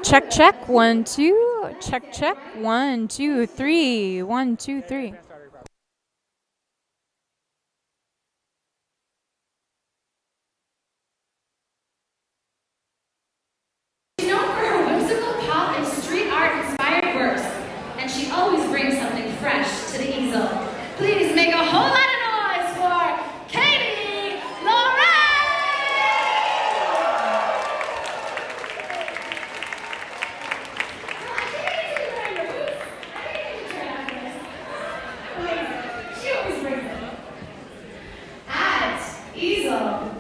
Check, check, 1, 2. Check, check, 1, 2, 3. 1, 2, 3. She's known for her whimsical pop and street art inspired works, and she always brings something fresh to the easel. Please make a whole lot of noise for Katie Lorraine! She always brings it. At easel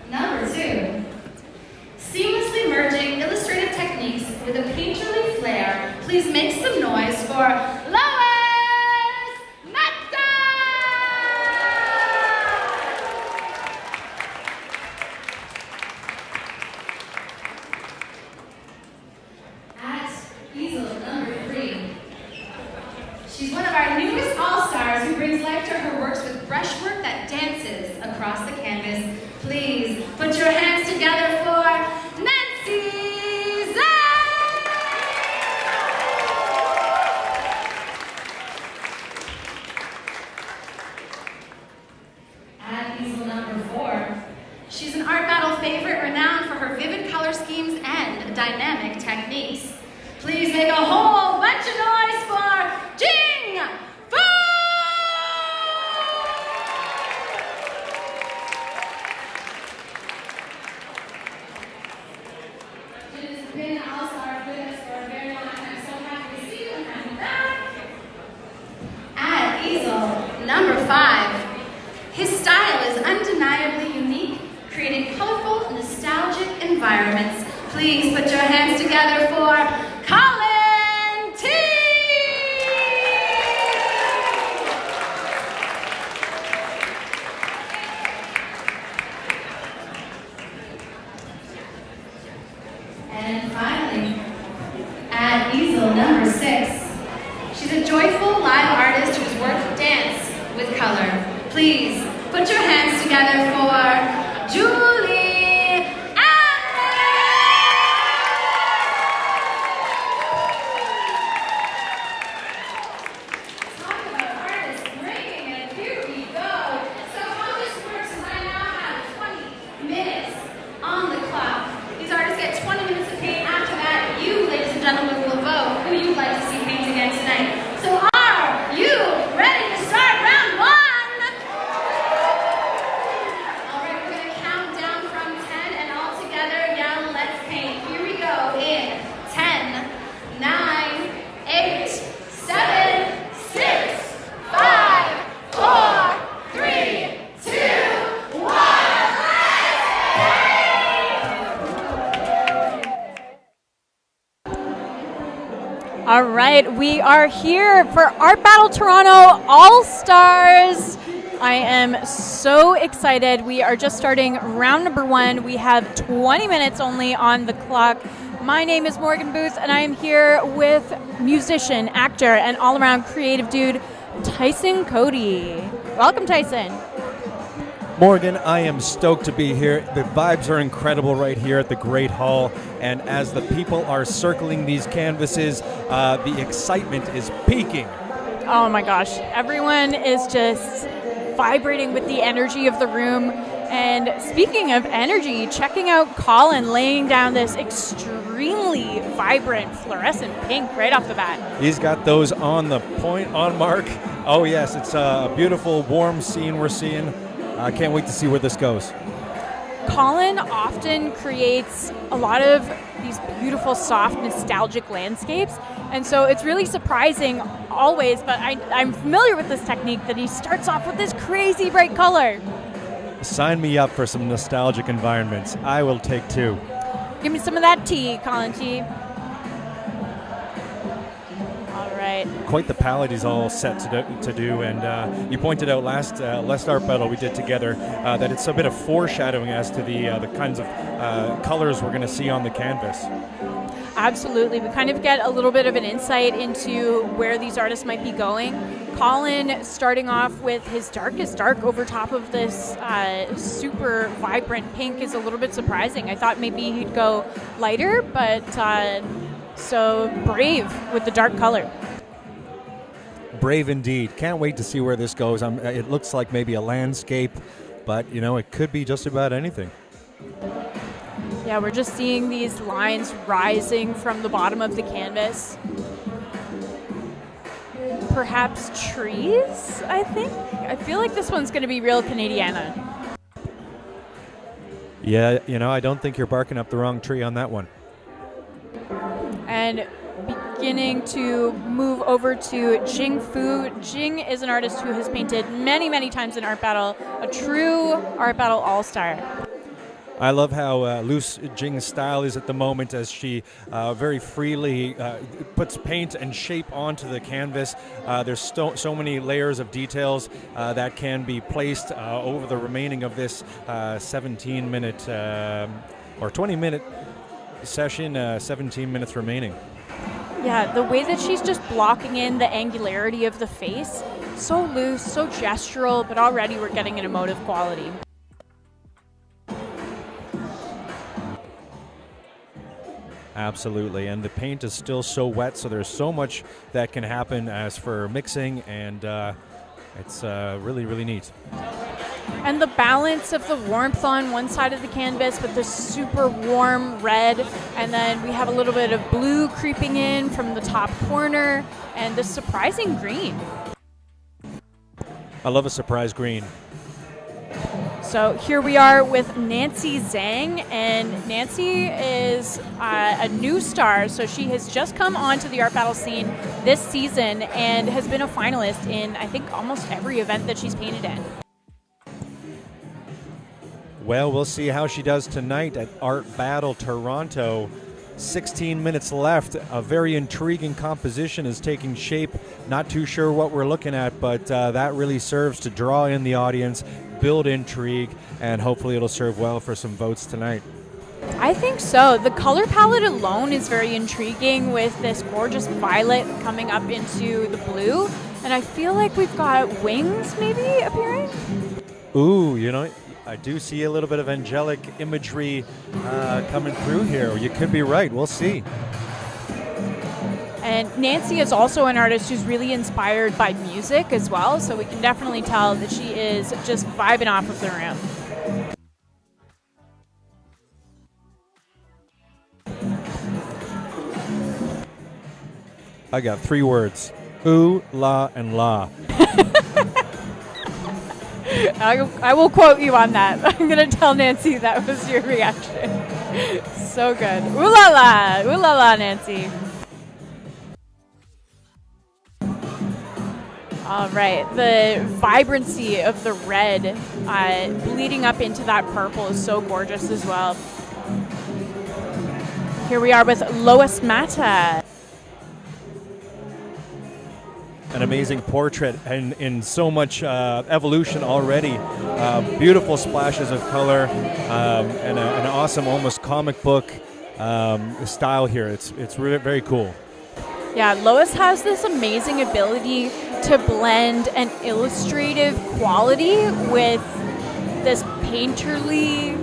number 2. Seamlessly merging illustrative techniques with a painterly flair, please make some noise for Lois Mata! At easel number 3. She's one of our newest all-stars who brings life to her works with brushwork that dances across the canvas. Please put your hands together for Nancy Zhang! At easel number 4, she's an art battle favorite renowned for her vivid color schemes and dynamic techniques. Please make a whole bunch of noise for Jing Fu! It has been an all-star with us for a very long time. I'm so happy to see you and have you back. At easel number 5, his style is undeniably unique, creating colorful, nostalgic environments. Please put your hands together for Colin Tea! And finally, at easel number 6, she's a joyful live artist whose work dance with color. Please put your hands together for Julie Amlin! Talk about artists breaking, and here we go. So how this works is I now have 20 minutes on the clock. These artists get 20 minutes to paint. After that, you, ladies and gentlemen, will vote who you'd like to see paint again tonight. So are you ready to start round 1? All right, we're going to count down from 10 and all together yell, let's paint. Here we go in 10, 9, 8, 7, 6, 5, 4, 3, 2, 1. All right, we are here for Art Battle Toronto All-Stars. I am so excited. We are just starting round number 1. We have 20 minutes only on the clock. My name is Morgan Booth, and I am here with musician, actor, and all-around creative dude, Tyson Cody. Welcome, Tyson. Morgan, I am stoked to be here. The vibes are incredible right here at the Great Hall, and as the people are circling these canvases, the excitement is peaking. Oh my gosh, everyone is just vibrating with the energy of the room. And speaking of energy, checking out Colin laying down this extremely vibrant fluorescent pink right off the bat. He's got those on the point, on mark. Oh yes, it's a beautiful, warm scene we're seeing. I can't wait to see where this goes. Colin often creates a lot of these beautiful, soft, nostalgic landscapes. And so it's really surprising always, but I'm familiar with this technique that he starts off with this crazy bright color. Sign me up for some nostalgic environments. I will take 2. Give me some of that tea, Colin Tea. All right. Quite the palette he's all set to do, and you pointed out last art battle we did together that it's a bit of foreshadowing as to the kinds of colors we're going to see on the canvas. Absolutely. We kind of get a little bit of an insight into where these artists might be going. Colin starting off with his darkest dark over top of this super vibrant pink is a little bit surprising. I thought maybe he'd go lighter, but So brave with the dark color. Brave indeed. Can't wait to see where this goes. It looks like maybe a landscape, but you know, it could be just about anything. Yeah, we're just seeing these lines rising from the bottom of the canvas. Perhaps trees, I think? I feel like this one's going to be real Canadiana. Yeah, you know, I don't think you're barking up the wrong tree on that one. And beginning to move over to Jing Fu. Jing is an artist who has painted many, many times in Art Battle, a true Art Battle all-star. I love how loose Jing's style is at the moment as she very freely puts paint and shape onto the canvas. There's so many layers of details that can be placed over the remaining of this 17-minute or 20-minute session, 17 minutes remaining. Yeah, the way that she's just blocking in the angularity of the face, so loose, so gestural, but already we're getting an emotive quality. Absolutely, and the paint is still so wet, so there's so much that can happen as for mixing, and it's really, really neat. And the balance of the warmth on one side of the canvas with this super warm red, and then we have a little bit of blue creeping in from the top corner, and this surprising green. I love a surprise green. So here we are with Nancy Zhang, and Nancy is a new star, so she has just come onto the Art Battle scene this season and has been a finalist in, I think, almost every event that she's painted in. Well, we'll see how she does tonight at Art Battle Toronto. 16 minutes left. A very intriguing composition is taking shape. Not too sure what we're looking at, but that really serves to draw in the audience, build intrigue, and hopefully it'll serve well for some votes tonight. I think so. The color palette alone is very intriguing with this gorgeous violet coming up into the blue, and I feel like we've got wings maybe appearing. Ooh, you know, I do see a little bit of angelic imagery coming through here. You could be right. We'll see. And Nancy is also an artist who's really inspired by music as well, so we can definitely tell that she is just vibing off of the room. I got 3 words. Ooh, la, and la. I will quote you on that. I'm going to tell Nancy that was your reaction. So good. Ooh la la, Nancy. All right, the vibrancy of the red bleeding up into that purple is so gorgeous as well. Here we are with Lois Mata. An amazing portrait and in so much evolution already. Beautiful splashes of color and an awesome, almost comic book style here. It's really very cool. Yeah, Lois has this amazing ability to blend an illustrative quality with this painterly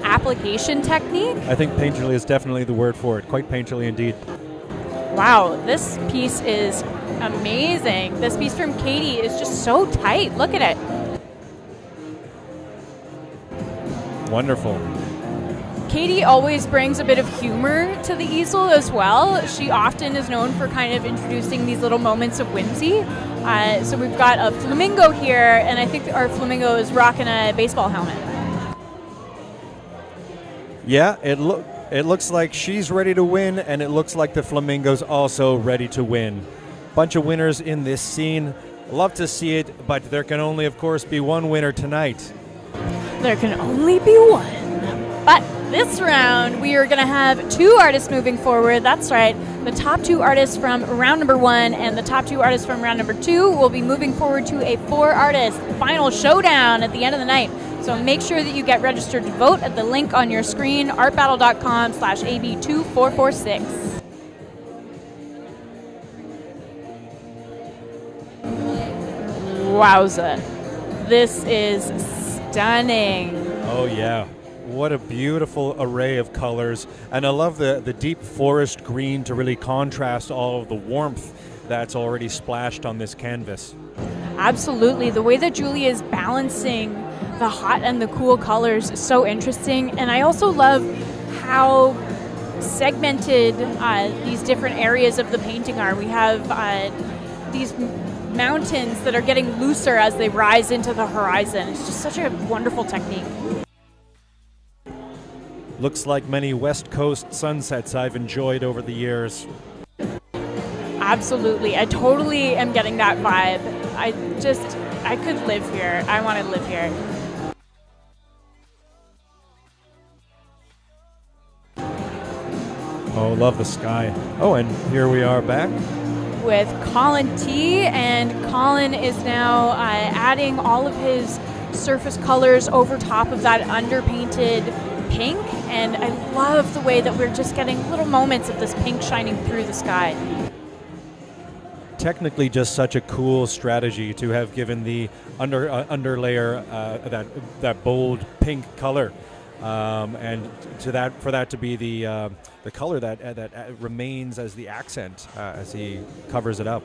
application technique. I think painterly is definitely the word for it. Quite painterly indeed. Wow, this piece is amazing. This piece from Cheddie is just so tight. Look at it. Wonderful. Cheddie always brings a bit of humor to the easel as well. She often is known for kind of introducing these little moments of whimsy. So we've got a flamingo here, and I think our flamingo is rocking a baseball helmet. Yeah, it looks like she's ready to win, and it looks like the flamingo's also ready to win. Bunch of winners in this scene. Love to see it, but there can only, of course, be one winner tonight. There can only be one. But this round, we are going to have 2 artists moving forward. That's right. The top 2 artists from round number 1 and the top 2 artists from round number 2 will be moving forward to a 4-artist final showdown at the end of the night. So make sure that you get registered to vote at the link on your screen, artbattle.com/AB2446. Wowza. This is stunning. Oh, yeah. What a beautiful array of colors. And I love the deep forest green to really contrast all of the warmth that's already splashed on this canvas. Absolutely. The way that Julie is balancing the hot and the cool colors is so interesting. And I also love how segmented these different areas of the painting are. We have these mountains that are getting looser as they rise into the horizon. It's just such a wonderful technique. Looks like many West Coast sunsets I've enjoyed over the years. Absolutely. I totally am getting that vibe. I could live here. I want to live here. Oh, love the sky. Oh, and here we are back with Colin Tea, and Colin is now adding all of his surface colors over top of that underpainted pink, and I love the way that we're just getting little moments of this pink shining through the sky. Technically just such a cool strategy to have given the underlayer that bold pink color, and for that to be the color that remains as the accent as he covers it up.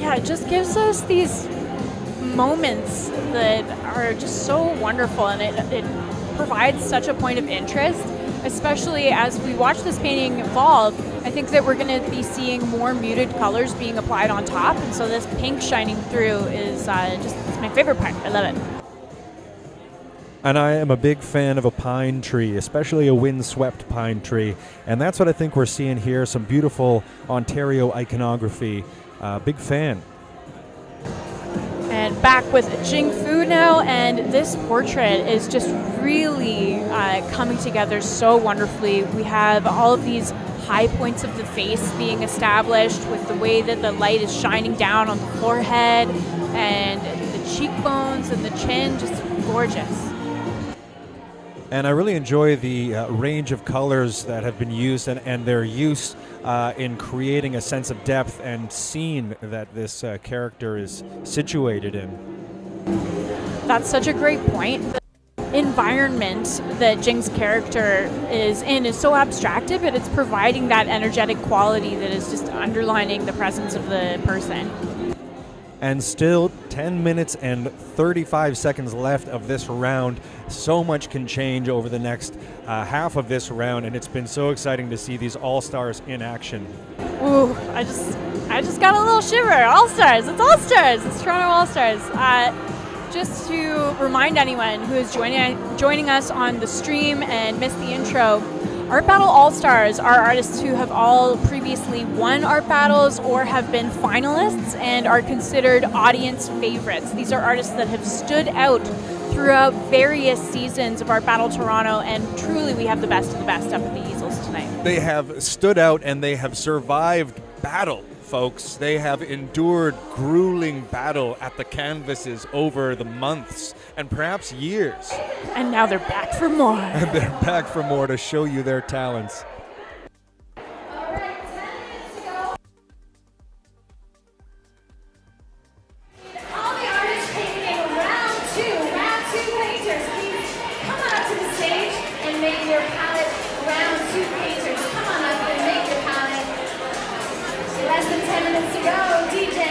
Yeah, it just gives us these moments that are just so wonderful, and it provides such a point of interest, especially as we watch this painting evolve. I think that we're going to be seeing more muted colors being applied on top, and so this pink shining through is it's my favorite part. I love it. And I am a big fan of a pine tree, especially a windswept pine tree, and that's what I think we're seeing here, some beautiful Ontario iconography. Big fan. And back with Jing Fu now, and this portrait is just really coming together so wonderfully. We have all of these high points of the face being established with the way that the light is shining down on the forehead, and the cheekbones and the chin, just gorgeous. And I really enjoy the range of colors that have been used and their use in creating a sense of depth and scene that this character is situated in. That's such a great point. The environment that Jing's character is in is so abstracted, but it's providing that energetic quality that is just underlining the presence of the person. And still 10 minutes and 35 seconds left of this round. So much can change over the next half of this round, and it's been so exciting to see these All-Stars in action. Ooh, I just got a little shiver. All-Stars, it's All-Stars, it's Toronto All-Stars. Just to remind anyone who is joining us on the stream and missed the intro, Art Battle All-Stars are artists who have all previously won art battles or have been finalists and are considered audience favorites. These are artists that have stood out throughout various seasons of Art Battle Toronto, and truly we have the best of the best up at the easels tonight. They have stood out and they have survived battle, folks. They have endured grueling battle at the canvases over the months and perhaps years. And now they're back for more. And they're back for more to show you their talents. All the artists painting round two painters, please come on up to the stage and make your palette. Round two painters, come on up and make your palette. Less than 10 minutes to go, DJ.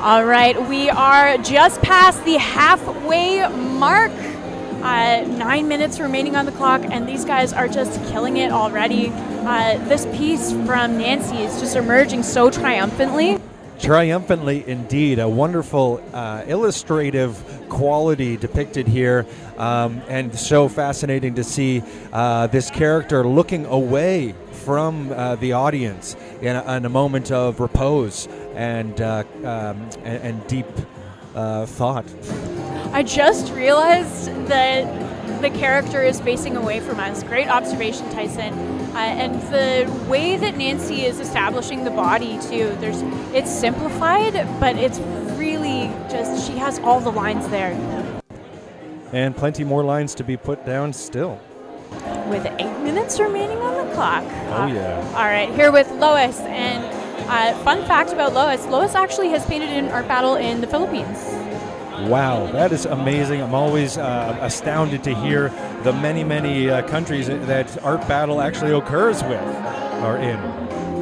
All right, we are just past the halfway mark. 9 minutes remaining on the clock, and these guys are just killing it already. This piece from Nancy is just emerging so triumphantly. Triumphantly indeed. A wonderful illustrative quality depicted here, and so fascinating to see this character looking away from the audience in a moment of repose and deep thought. I just realized that the character is facing away from us. Great observation, Tyson. And the way that Nancy is establishing the body too, it's simplified, but it's really just, she has all the lines there. And plenty more lines to be put down still. with 8 minutes remaining on the clock. Oh, yeah. All right, here with Lois. And fun fact about Lois, Lois actually has painted in Art Battle in the Philippines. Wow, that is amazing. I'm always astounded to hear the many, many countries that Art Battle actually occurs with are in.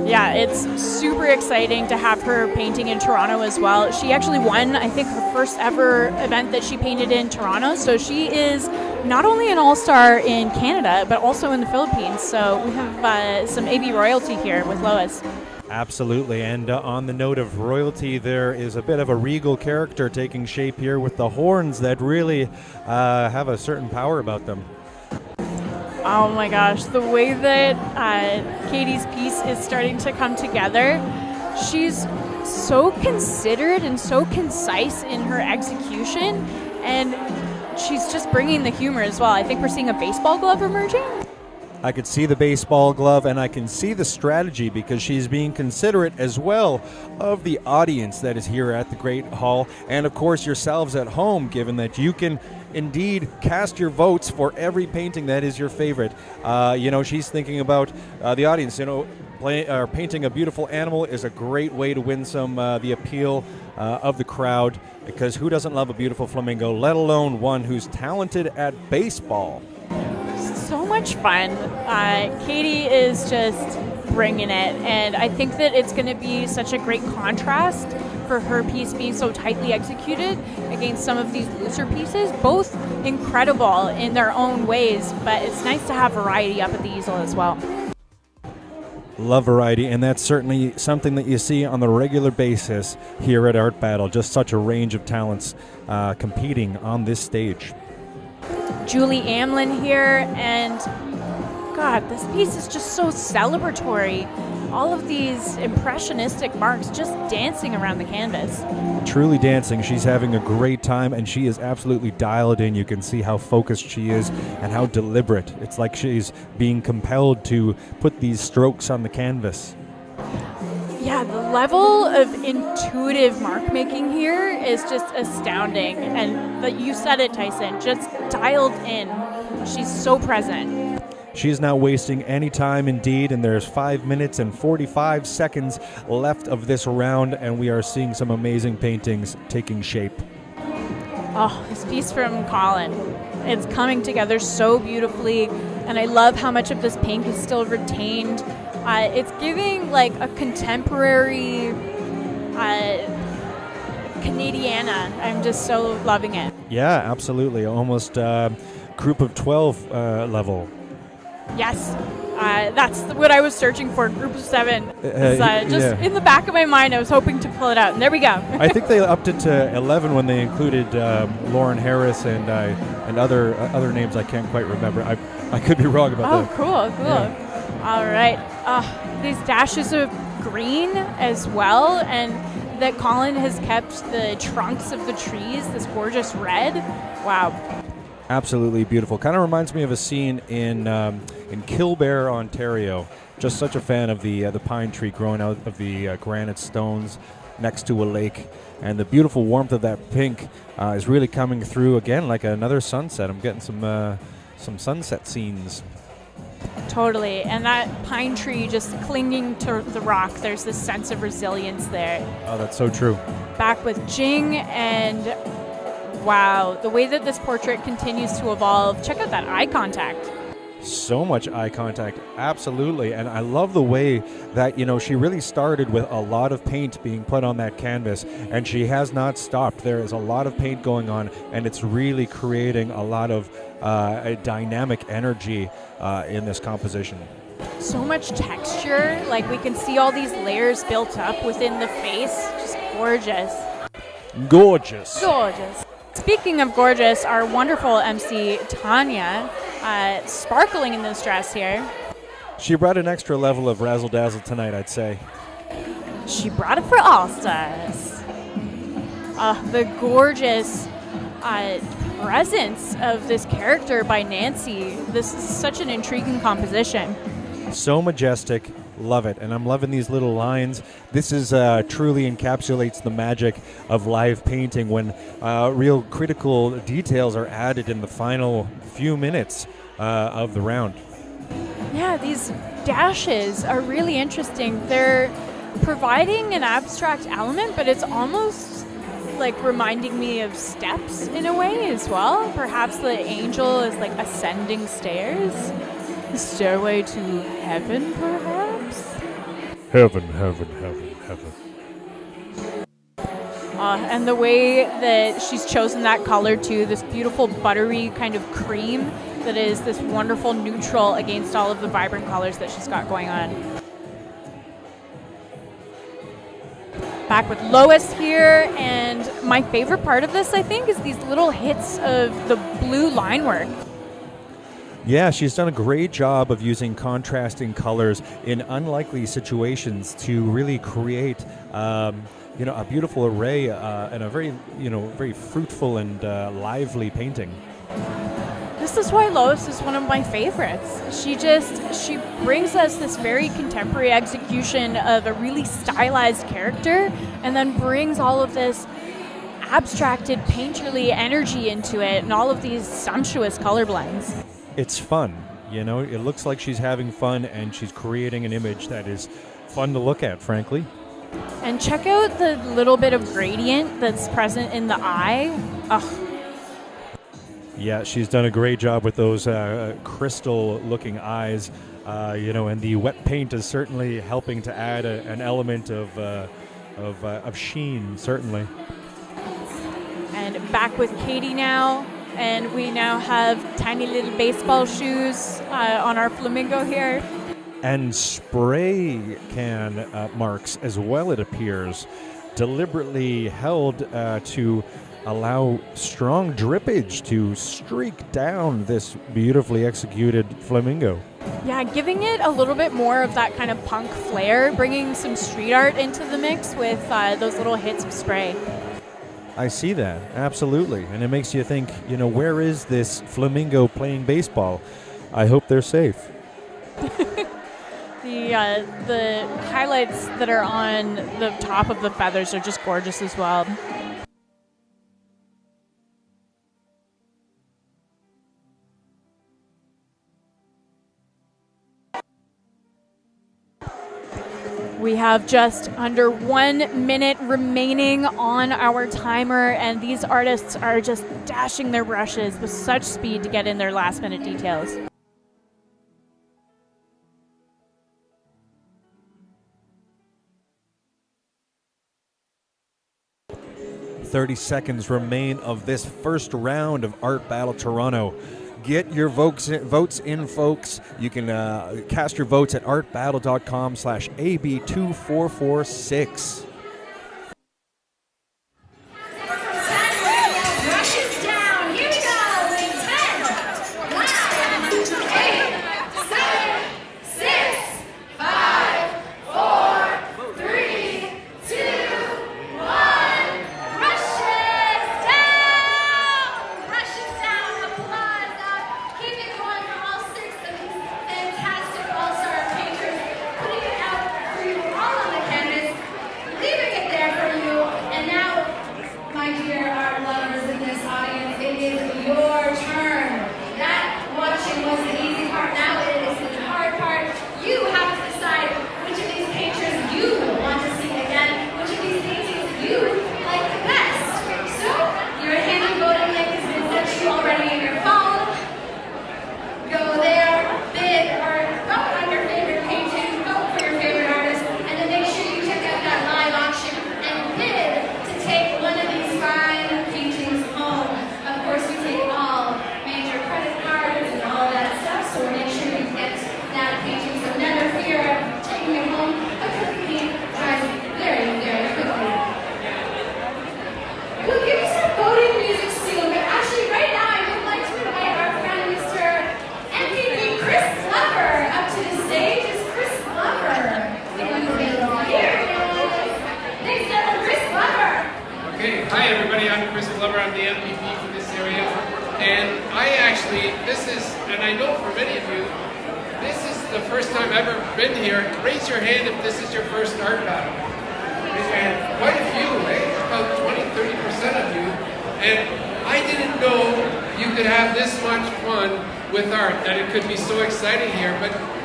Yeah, it's super exciting to have her painting in Toronto as well. She actually won, I think, her first ever event that she painted in Toronto. So she is not only an all-star in Canada, but also in the Philippines. So we have some AB royalty here with Lois. Absolutely, and on the note of royalty, there is a bit of a regal character taking shape here with the horns that really have a certain power about them. Oh my gosh, the way that Katie's piece is starting to come together, she's so considered and so concise in her execution, and she's just bringing the humor as well. I think we're seeing a baseball glove emerging. I could see the baseball glove, and I can see the strategy because she's being considerate as well of the audience that is here at the Great Hall, and of course yourselves at home, given that you can indeed cast your votes for every painting that is your favorite. She's thinking about the audience. Painting a beautiful animal is a great way to win some the appeal of the crowd, because who doesn't love a beautiful flamingo, let alone one who's talented at baseball? So much fun. Katie is just bringing it, and I think that it's going to be such a great contrast for her piece being so tightly executed against some of these looser pieces, both incredible in their own ways, but it's nice to have variety up at the easel as well. Love variety, and that's certainly something that you see on the regular basis here at Art Battle. Just such a range of talents competing on this stage. Julie Amlin here, and God, this piece is just so celebratory. All of these impressionistic marks just dancing around the canvas. Truly dancing. She's having a great time, and she is absolutely dialed in. You can see how focused she is and how deliberate. It's like she's being compelled to put these strokes on the canvas. Yeah, the level of intuitive mark making here is just astounding. And you said it, Tyson, just dialed in. She's so present. She is not wasting any time, indeed, and there's 5 minutes and 45 seconds left of this round, and we are seeing some amazing paintings taking shape. Oh, this piece from Colin. It's coming together so beautifully, and I love how much of this pink is still retained. It's giving like a contemporary Canadiana. I'm just so loving it. Yeah, absolutely. Almost group of 12 level. Yes, that's what I was searching for, group of 7. In the back of my mind, I was hoping to pull it out, and there we go. I think they upped it to 11 when they included Lauren Harris and other names I can't quite remember. I could be wrong about that. Oh, cool. Yeah. All right. These dashes of green as well, and that Colin has kept the trunks of the trees this gorgeous red. Wow. Absolutely beautiful. Kind of reminds me of a scene in Killbear, Ontario. Just such a fan of the pine tree growing out of the granite stones next to a lake, and the beautiful warmth of that pink is really coming through again like another sunset. I'm getting some sunset scenes. Totally, and that pine tree just clinging to the rock, there's this sense of resilience there. Oh, that's so true. Back with Jing, and wow, the way that this portrait continues to evolve. Check out that eye contact. So much eye contact, absolutely. And I love the way that, she really started with a lot of paint being put on that canvas, and she has not stopped. There is a lot of paint going on, and it's really creating a lot of a dynamic energy in this composition. So much texture, like we can see all these layers built up within the face. Just gorgeous. Gorgeous. Speaking of gorgeous, our wonderful MC Tanya, sparkling in this dress here. She brought an extra level of razzle dazzle tonight, I'd say. She brought it for all stars. The gorgeous presence of this character by Nancy. This is such an intriguing composition. So majestic. Love it. And I'm loving these little lines. This is truly encapsulates the magic of live painting when real critical details are added in the final few minutes of the round. Yeah, these dashes are really interesting. They're providing an abstract element, but it's almost like reminding me of steps in a way as well. Perhaps the angel is like ascending stairs. The stairway to heaven, perhaps? Heaven, heaven, heaven, heaven. And the way that she's chosen that color too, this beautiful buttery kind of cream that is this wonderful neutral against all of the vibrant colors that she's got going on. Back with Lois here, and my favorite part of this, I think, is these little hits of the blue line work. Yeah, she's done a great job of using contrasting colors in unlikely situations to really create a beautiful array and a very, very fruitful and lively painting. This is why Lois is one of my favorites. She brings us this very contemporary execution of a really stylized character and then brings all of this abstracted painterly energy into it and all of these sumptuous color blends. It's fun, it looks like she's having fun and she's creating an image that is fun to look at, frankly. And check out the little bit of gradient that's present in the eye. Ugh. Yeah, she's done a great job with those crystal-looking eyes, and the wet paint is certainly helping to add an element of sheen, certainly. And back with Katie now, and we now have tiny little baseball shoes on our flamingo here. And spray can marks as well, it appears, deliberately held to allow strong drippage to streak down this beautifully executed flamingo. Yeah, giving it a little bit more of that kind of punk flair, bringing some street art into the mix with those little hits of spray. I see that, absolutely. And it makes you think, where is this flamingo playing baseball? I hope they're safe. The highlights that are on the top of the feathers are just gorgeous as well. We have just under 1 minute remaining on our timer, and these artists are just dashing their brushes with such speed to get in their last minute details. 30 seconds remain of this first round of Art Battle Toronto. Get your votes in, folks. You can cast your votes at artbattle.com/AB2446.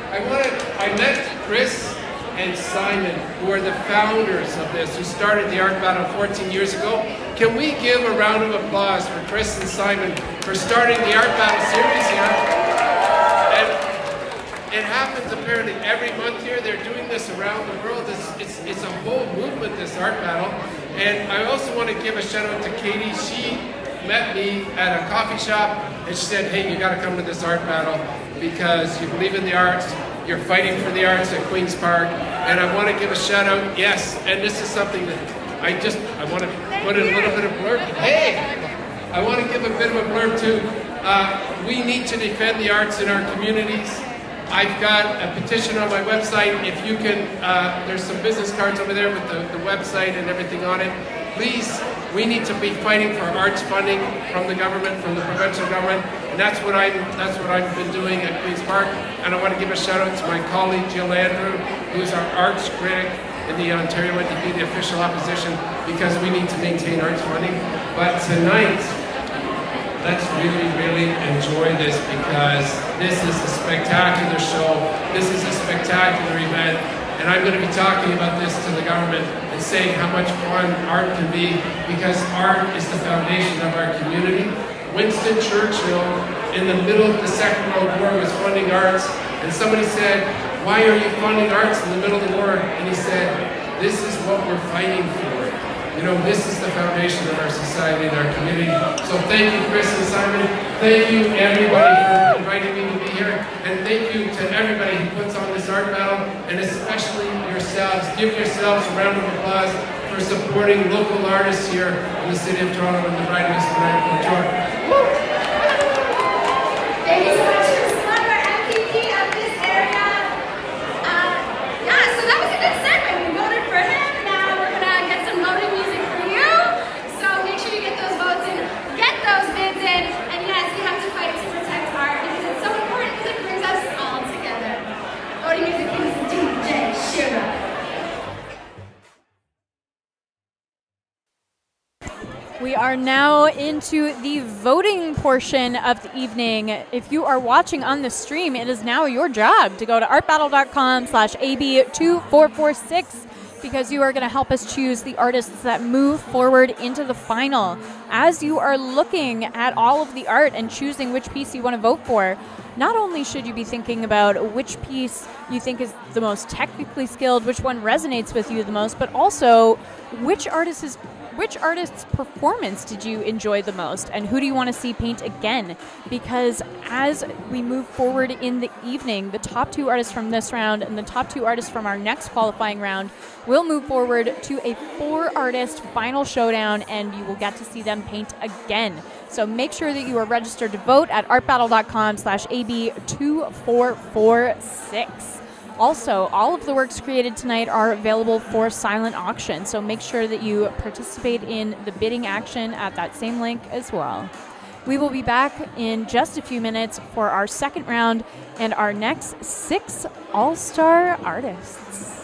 I met Chris and Simon, who are the founders of this, who started the Art Battle 14 years ago. Can we give a round of applause for Chris and Simon for starting the Art Battle series here? And it happens apparently every month here. They're doing this around the world. It's a whole movement, this Art Battle. And I also want to give a shout out to Katie. She met me at a coffee shop and she said, hey, you got to come to this Art Battle because you believe in the arts. You're fighting for the arts at Queen's Park, and I want to give a shout out. Yes, and this is something that I want to put in a little bit of blurb. Hey, I want to give a bit of a blurb too. We need to defend the arts in our communities. I've got a petition on my website. If you can, there's some business cards over there with the website and everything on it. Please, we need to be fighting for arts funding from the government, from the provincial government, and that's what I've been doing at Queen's Park. And I want to give a shout out to my colleague Jill Andrew, who's our arts critic in the Ontario NDP, the official opposition, because we need to maintain arts funding. But tonight, let's really, really enjoy this because this is a spectacular show. This is a spectacular event. And I'm going to be talking about this to the government and saying how much fun art can be because art is the foundation of our community. Winston Churchill, in the middle of the Second World War, was funding arts. And somebody said, why are you funding arts in the middle of the war? And he said, this is what we're fighting for. You know, this is the foundation of our society and our community. So thank you, Chris and Simon. Thank you, everybody, for inviting me to be here. And thank you to everybody who puts on this art battle, and especially yourselves. Give yourselves a round of applause for supporting local artists here in the city of Toronto and the Pride of Toronto. Thank you so much, Chris Glover, MPP of this area. So that was a good segue. We voted for him. Now we're gonna get some voting music for you. So make sure you get those votes in, get those bids in, and yes, we have to fight to protect art because it's so important because it brings us all together. Voting music is DJ Shira. We are now into the voting portion of the evening. If you are watching on the stream, it is now your job to go to artbattle.com/AB2446 because you are going to help us choose the artists that move forward into the final. As you are looking at all of the art and choosing which piece you want to vote for, not only should you be thinking about which piece you think is the most technically skilled, which one resonates with you the most, but also which artist's performance did you enjoy the most and who do you want to see paint again? Because as we move forward in the evening, the top two artists from this round and the top two artists from our next qualifying round will move forward to a 4-artist final showdown and you will get to see them paint again. So make sure that you are registered to vote at artbattle.com/AB2446. Also, all of the works created tonight are available for silent auction, so make sure that you participate in the bidding action at that same link as well. We will be back in just a few minutes for our second round and our next 6 all-star artists.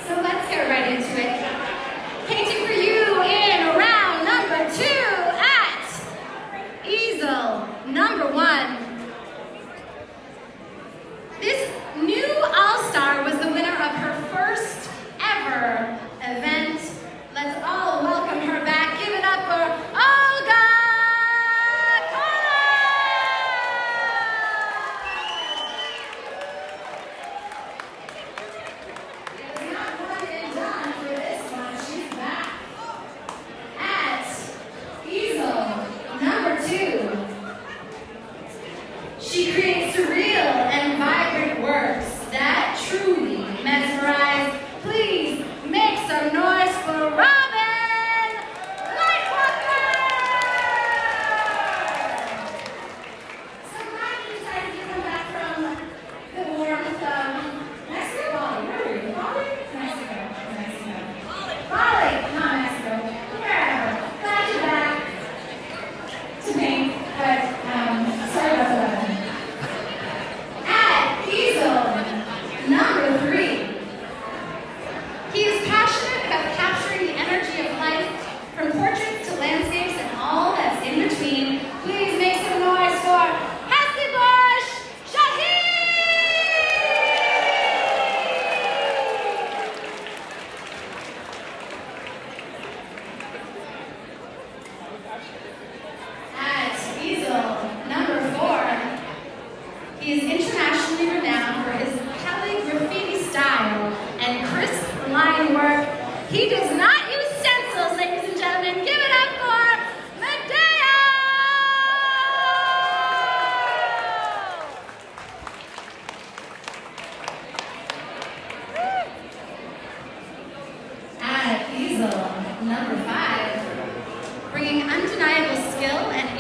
So let's get right into it.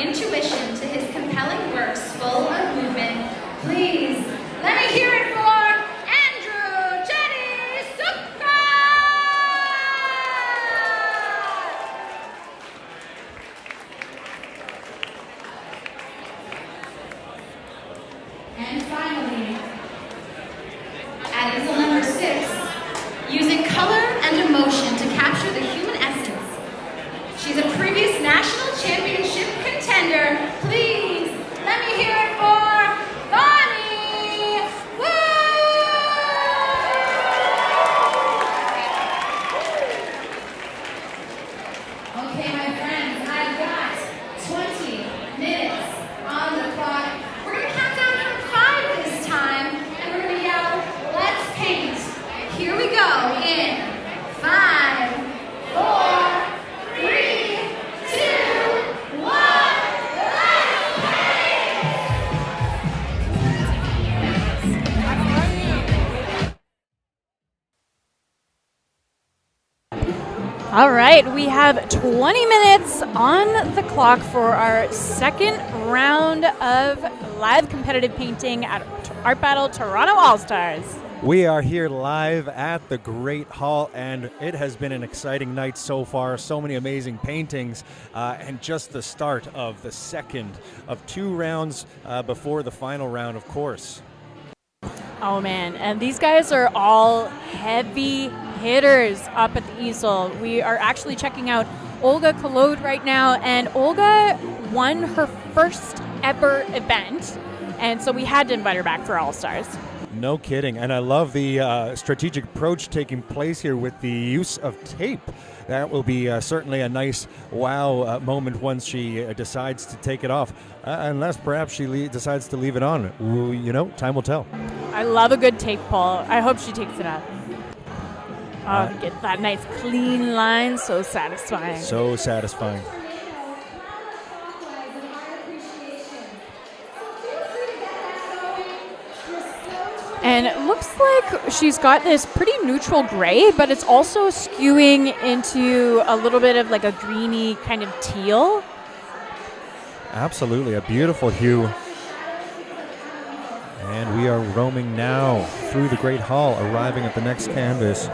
intuition to his compelling works full of movement, please let me hear it for Andrew Cheddie Sookrah! And finally, at easel number 6, using color and emotion to capture the human essence. She's a previous national championship contender. Please let me hear it for Bonnie Wu! Okay, my friends, I've got 20 minutes on the clock. We're going to count down from 5 this time, and we're going to yell, let's paint. Here we go in 5, 4, 3, 2, 1, let's paint! All right, we have 20 minutes on the clock for our second round of live competitive painting at Art Battle Toronto All-Stars. We are here live at the Great Hall, and it has been an exciting night so far. So many amazing paintings, and just the start of the second of 2 rounds before the final round, of course. Oh man, and these guys are all heavy hitters up at the easel. We are actually checking out Olga Kholod right now, and Olga won her first ever event, and so we had to invite her back for All-Stars. No kidding, and I love the strategic approach taking place here with the use of tape. That will be certainly a nice wow moment once she decides to take it off, unless perhaps she decides to leave it on. Well, you know, time will tell. I love a good tape pull. I hope she takes it off. Oh, get that nice clean line, so satisfying. So satisfying. And it looks like she's got this pretty neutral gray, but it's also skewing into a little bit of like a greeny kind of teal. Absolutely, a beautiful hue. And we are roaming now through the Great Hall, arriving at the next canvas.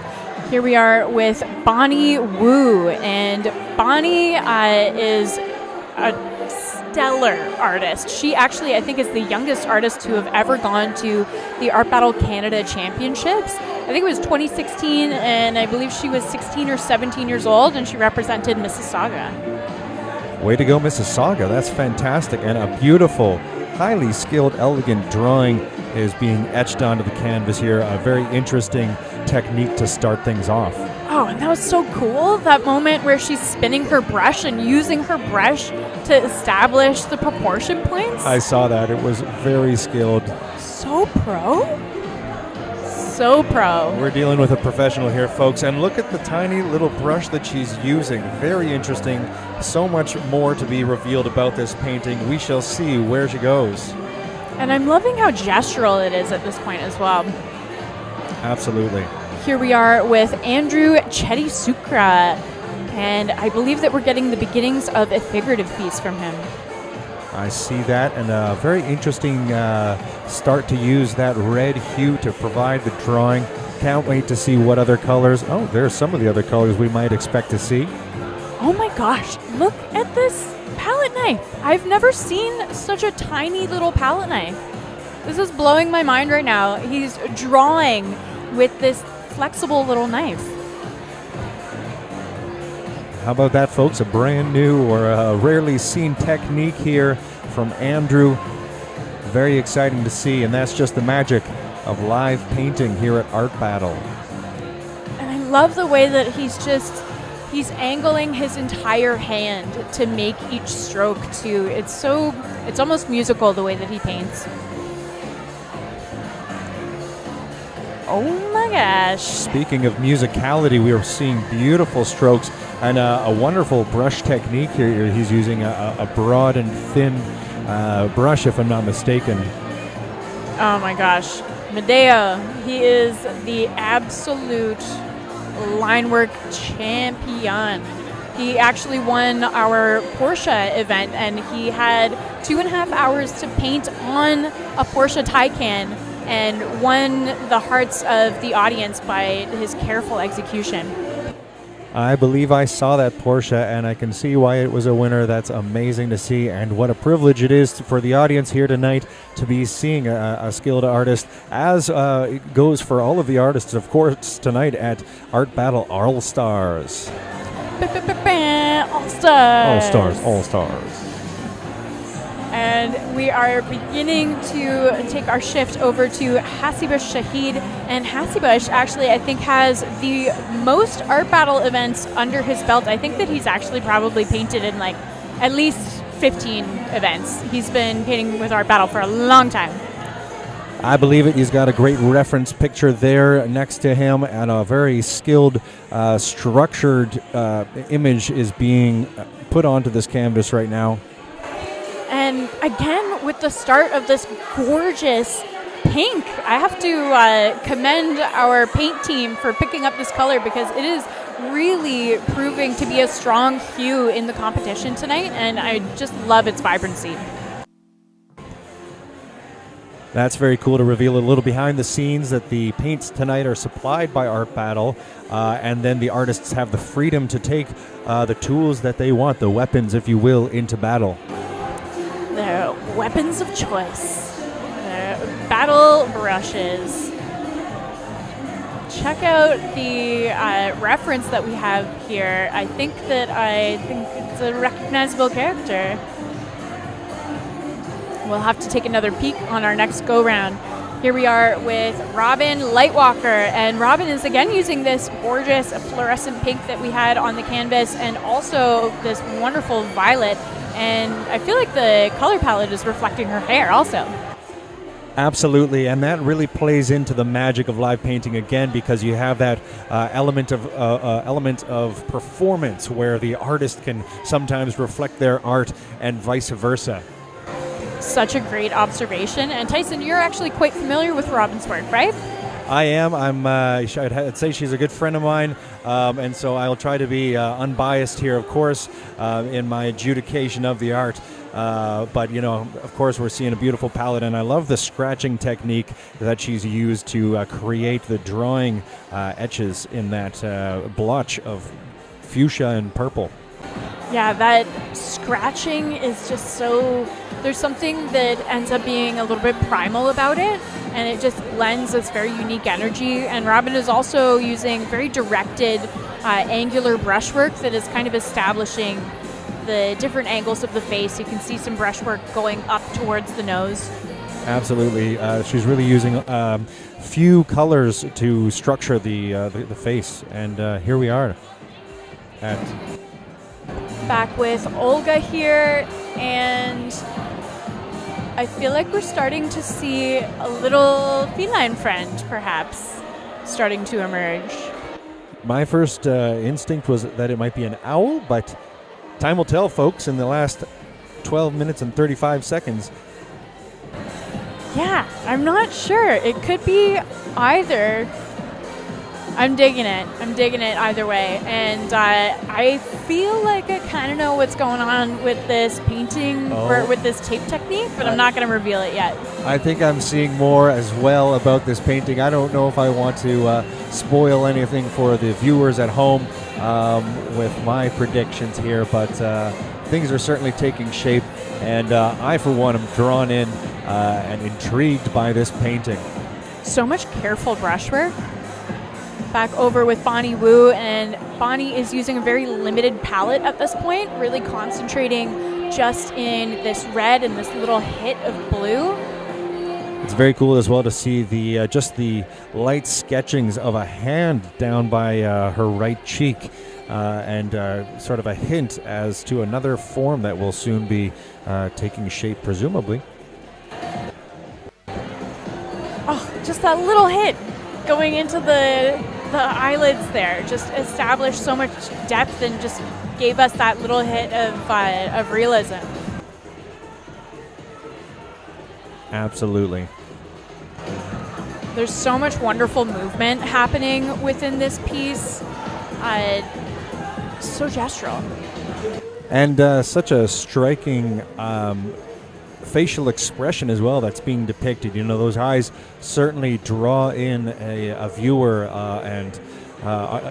Here we are with Bonnie Wu, and Bonnie is a stellar artist. She actually, I think, is the youngest artist to have ever gone to the Art Battle Canada Championships. I think it was 2016, and I believe she was 16 or 17 years old, and she represented Mississauga. Way to go, Mississauga. That's fantastic. And a beautiful, highly skilled, elegant drawing is being etched onto the canvas here. A very interesting technique to start things off. Oh, and that was so cool, that moment where she's spinning her brush and using her brush to establish the proportion points. I saw that. It was very skilled. So pro. So pro. We're dealing with a professional here, folks, and look at the tiny little brush that she's using. Very interesting. So much more to be revealed about this painting. We shall see where she goes. And I'm loving how gestural it is at this point as well. Absolutely. Here we are with Andrew Cheddie Sookrah, and I believe that we're getting the beginnings of a figurative piece from him. I see that, and a very interesting start to use that red hue to provide the drawing. Can't wait to see what other colors. Oh, there's some of the other colors we might expect to see. Oh my gosh, look at this palette knife. I've never seen such a tiny little palette knife. This is blowing my mind right now. He's drawing with this flexible little knife. How about that, folks? A brand new or a rarely seen technique here from Andrew. Very exciting to see, and that's just the magic of live painting here at Art Battle. And I love the way that he's angling his entire hand to make each stroke too. It's almost musical the way that he paints. Oh my gosh. Speaking of musicality, we are seeing beautiful strokes and a wonderful brush technique here. He's using a broad and thin brush, if I'm not mistaken. Oh my gosh. MEDÄO, he is the absolute line work champion. He actually won our Porsche event, and he had 2.5 hours to paint on a Porsche Taycan and won the hearts of the audience by his careful execution. I believe I saw that Porsche, and I can see why it was a winner. That's amazing to see, and what a privilege it is for the audience here tonight to be seeing a skilled artist, as it goes for all of the artists, of course, tonight at Art Battle All Stars. All Stars. All Stars. And we are beginning to take our shift over to Hasibush Shaheed. And Hasibush actually, I think, has the most art battle events under his belt. I think that he's actually probably painted in like at least 15 events. He's been painting with art battle for a long time. I believe it. He's got a great reference picture there next to him, and a very skilled, structured image is being put onto this canvas right now. And again, with the start of this gorgeous pink, I have to commend our paint team for picking up this color, because it is really proving to be a strong hue in the competition tonight, and I just love its vibrancy. That's very cool to reveal a little behind the scenes that the paints tonight are supplied by Art Battle, and then the artists have the freedom to take the tools that they want, the weapons, if you will, into battle. The weapons of choice. The battle brushes. Check out the reference that we have here. I think it's a recognizable character. We'll have to take another peek on our next go-round. Here we are with Robyn Lightwalker, and Robyn is again using this gorgeous fluorescent pink that we had on the canvas, and also this wonderful violet, and I feel like the color palette is reflecting her hair also. Absolutely, and that really plays into the magic of live painting again, because you have that element of performance where the artist can sometimes reflect their art and vice versa. Such a great observation. And Tyson, you're actually quite familiar with Robyn's work, right? I am. I'd say she's a good friend of mine, and so I'll try to be unbiased here, of course, in my adjudication of the art. But, of course, we're seeing a beautiful palette, and I love the scratching technique that she's used to create the drawing etches in that blotch of fuchsia and purple. Yeah, that scratching is just so... There's something that ends up being a little bit primal about it, and it just lends this very unique energy. And Robyn is also using very directed, angular brushwork that is kind of establishing the different angles of the face. You can see some brushwork going up towards the nose. Absolutely. She's really using few colors to structure the face. And here we are back with Olga here, and I feel like we're starting to see a little feline friend, perhaps, starting to emerge. My first instinct was that it might be an owl, but time will tell, folks, in the last 12 minutes and 35 seconds. Yeah, I'm not sure. It could be either. I'm digging it either way. And I feel like I kind of know what's going on with this painting, or with this tape technique, but I'm not going to reveal it yet. I think I'm seeing more as well about this painting. I don't know if I want to spoil anything for the viewers at home with my predictions here, but things are certainly taking shape, and I, for one, am drawn in and intrigued by this painting. So much careful brushwork. Back over with Bonnie Wu, and Bonnie is using a very limited palette at this point, really concentrating just in this red and this little hit of blue. It's very cool as well to see the just the light sketchings of a hand down by her right cheek, and sort of a hint as to another form that will soon be taking shape, presumably. Oh, just that little hit going into the eyelids there just established so much depth and just gave us that little hit of realism. Absolutely. There's so much wonderful movement happening within this piece. so gestural. And such a striking facial expression as well that's being depicted. You know, those eyes certainly draw in a viewer, and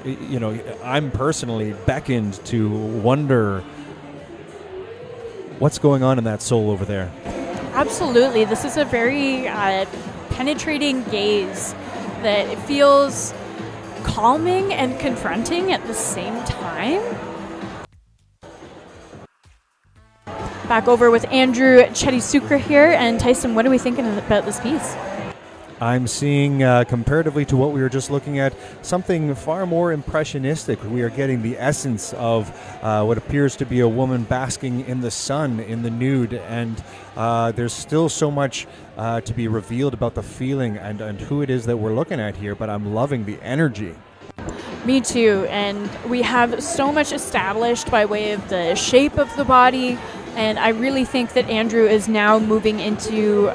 you know, I'm personally beckoned to wonder what's going on in that soul over there. Absolutely. This is a very penetrating gaze that feels calming and confronting at the same time. Back over with Andrew, Cheddie, Sookrah here, and Tyson, what are we thinking about this piece? I'm seeing, comparatively to what we were just looking at, something far more impressionistic. We are getting the essence of what appears to be a woman basking in the sun, in the nude, and there's still so much to be revealed about the feeling and who it is that we're looking at here, but I'm loving the energy. Me too, and we have so much established by way of the shape of the body, and I really think that Andrew is now moving into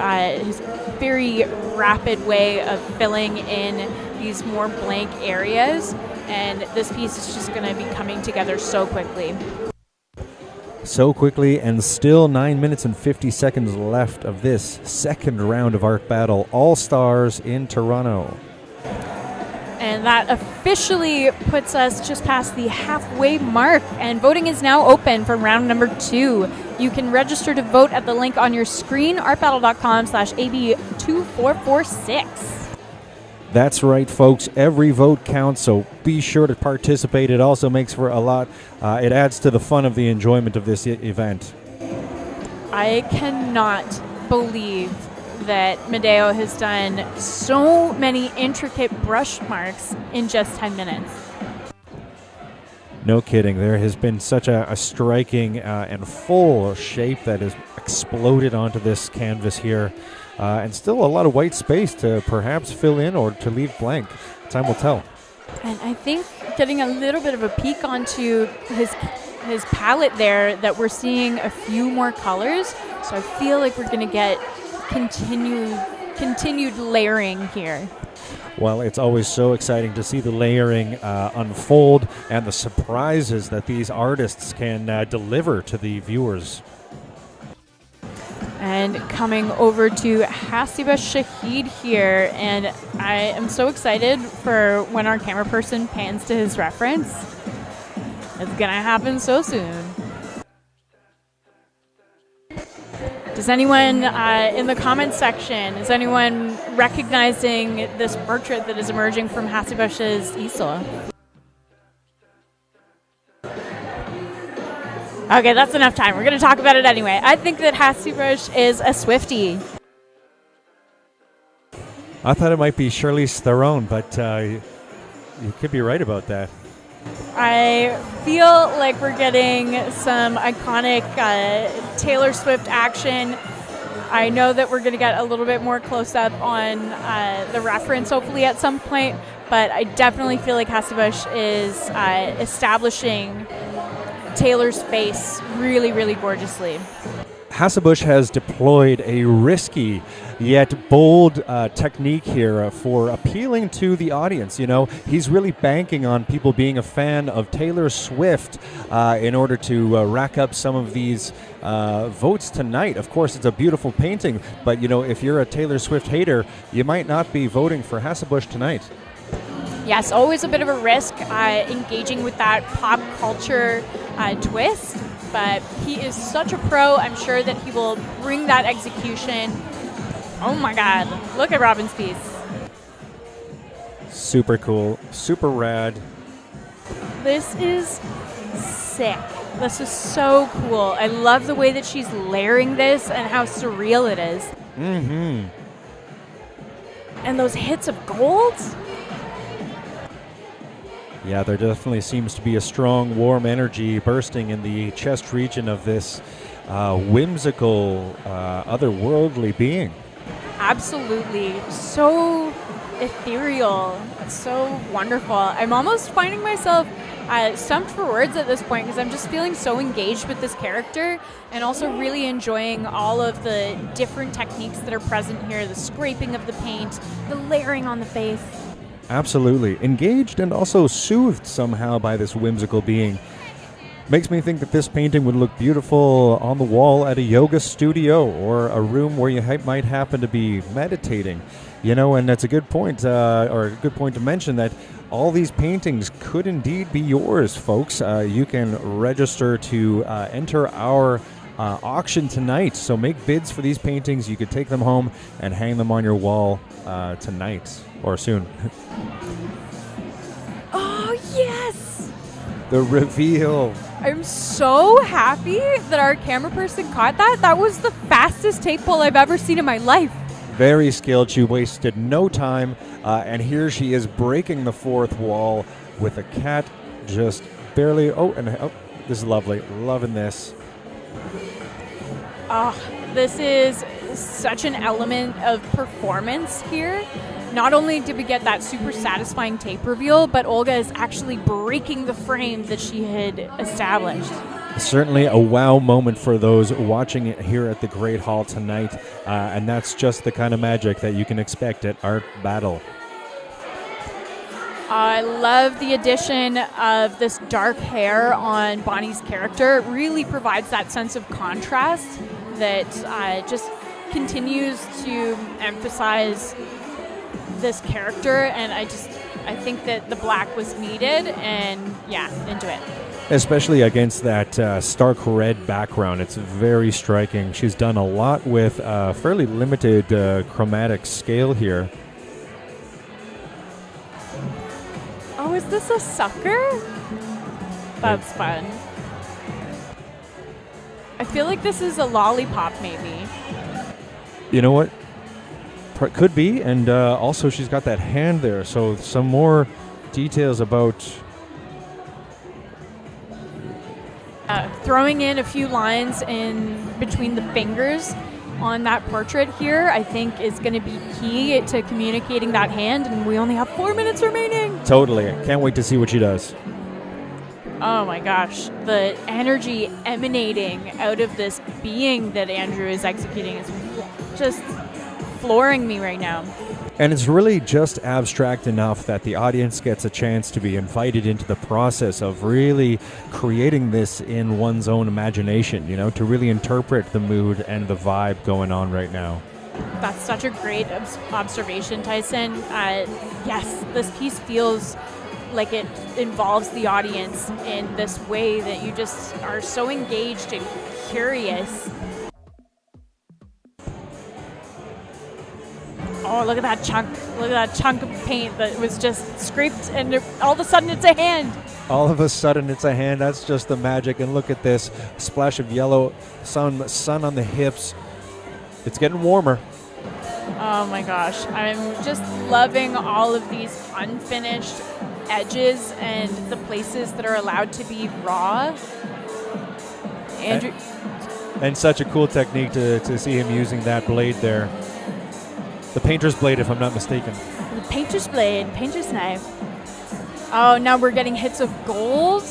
his very rapid way of filling in these more blank areas, and this piece is just going to be coming together so quickly. So quickly, and still 9 minutes and 50 seconds left of this second round of Art Battle All-Stars in Toronto. And that officially puts us just past the halfway mark, and voting is now open for round number 2. You can register to vote at the link on your screen, artbattle.com/AB2446. That's right, folks. Every vote counts, so be sure to participate. It also makes for a lot. It adds to the fun of the enjoyment of this event. I cannot believe that MEDÄIO has done so many intricate brush marks in just 10 minutes. No kidding. There has been such a striking and full shape that has exploded onto this canvas here. And still a lot of white space to perhaps fill in or to leave blank. Time will tell. And I think getting a little bit of a peek onto his palette there, that we're seeing a few more colors. So I feel like we're going to get continued layering here. Well, it's always so exciting to see the layering unfold and the surprises that these artists can deliver to the viewers. And coming over to Hasibush Shaheed here, and I am so excited for when our camera person pans to his reference. It's gonna happen so soon. Does anyone in the comments section, is anyone recognizing this portrait that is emerging from Hasibush's easel? Okay, that's enough time. We're going to talk about it anyway. I think that Hasibush is a Swiftie. I thought it might be Charlize Theron, but you could be right about that. I feel like we're getting some iconic Taylor Swift action. I know that we're going to get a little bit more close-up on the reference, hopefully, at some point, but I definitely feel like Hasibush is establishing Taylor's face really, really gorgeously. Hasibush has deployed a risky yet bold technique here for appealing to the audience. You know, he's really banking on people being a fan of Taylor Swift in order to rack up some of these votes tonight. Of course, it's a beautiful painting, but you know, if you're a Taylor Swift hater, you might not be voting for Hasibush tonight. Yes, always a bit of a risk engaging with that pop culture twist, but he is such a pro. I'm sure that he will bring that execution. Oh my God, look at Robyn's piece. Super cool, super rad. This is sick. This is so cool. I love the way that she's layering this and how surreal it is. Mm-hmm. And those hits of gold? Yeah, there definitely seems to be a strong, warm energy bursting in the chest region of this whimsical, otherworldly being. Absolutely. So ethereal. So wonderful. I'm almost finding myself stumped for words at this point because I'm just feeling so engaged with this character and also really enjoying all of the different techniques that are present here, the scraping of the paint, the layering on the face. Absolutely. Engaged and also soothed somehow by this whimsical being. Makes me think that this painting would look beautiful on the wall at a yoga studio or a room where you might happen to be meditating. You know, and that's a good point, or a good point to mention that all these paintings could indeed be yours, folks. You can register to enter our auction tonight. So make bids for these paintings. You could take them home and hang them on your wall tonight or soon. Oh, yes! The reveal. I'm so happy that our camera person caught that. That was the fastest tape pull I've ever seen in my life. Very skilled. She wasted no time. And here she is breaking the fourth wall with a cat just barely. Oh, this is lovely. Loving this. This is such an element of performance here. Not only did we get that super satisfying tape reveal, but Olga is actually breaking the frame that she had established. Certainly a wow moment for those watching it here at the Great Hall tonight. And that's just the kind of magic that you can expect at Art Battle. I love the addition of this dark hair on Bonnie's character. It really provides that sense of contrast that just continues to emphasize this character, and I think that the black was needed, and yeah, into it. Especially against that stark red background. It's very striking. She's done a lot with fairly limited chromatic scale here. Oh, is this a sucker? That's fun. I feel like this is a lollipop, maybe. You know what? Could be, and also she's got that hand there, so some more details about... throwing in a few lines in between the fingers on that portrait here, I think is going to be key to communicating that hand, and we only have 4 minutes remaining. Totally. Can't wait to see what she does. Oh my gosh, the energy emanating out of this being that Andrew is executing is just flooring me right now. And it's really just abstract enough that the audience gets a chance to be invited into the process of really creating this in one's own imagination, you know, to really interpret the mood and the vibe going on right now. That's such a great observation, Tyson. Yes, this piece feels like it involves the audience in this way that you just are so engaged and curious. Oh, look at that chunk. Look at that chunk of paint that was just scraped, and all of a sudden it's a hand. All of a sudden it's a hand. That's just the magic. And look at this splash of yellow, sun on the hips. It's getting warmer. Oh my gosh. I'm just loving all of these unfinished edges and the places that are allowed to be raw. Andrew. And such a cool technique to see him using that blade there. The painter's blade, if I'm not mistaken. The painter's blade, painter's knife. Oh, now we're getting hits of gold.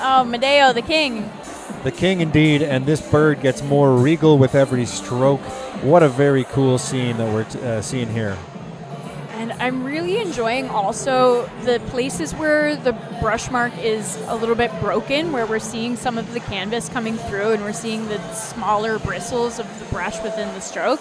Oh, MEDÄO, the king. The king indeed, and this bird gets more regal with every stroke. What a very cool scene that we're seeing here. And I'm really enjoying also the places where the brush mark is a little bit broken, where we're seeing some of the canvas coming through and we're seeing the smaller bristles of the brush within the stroke.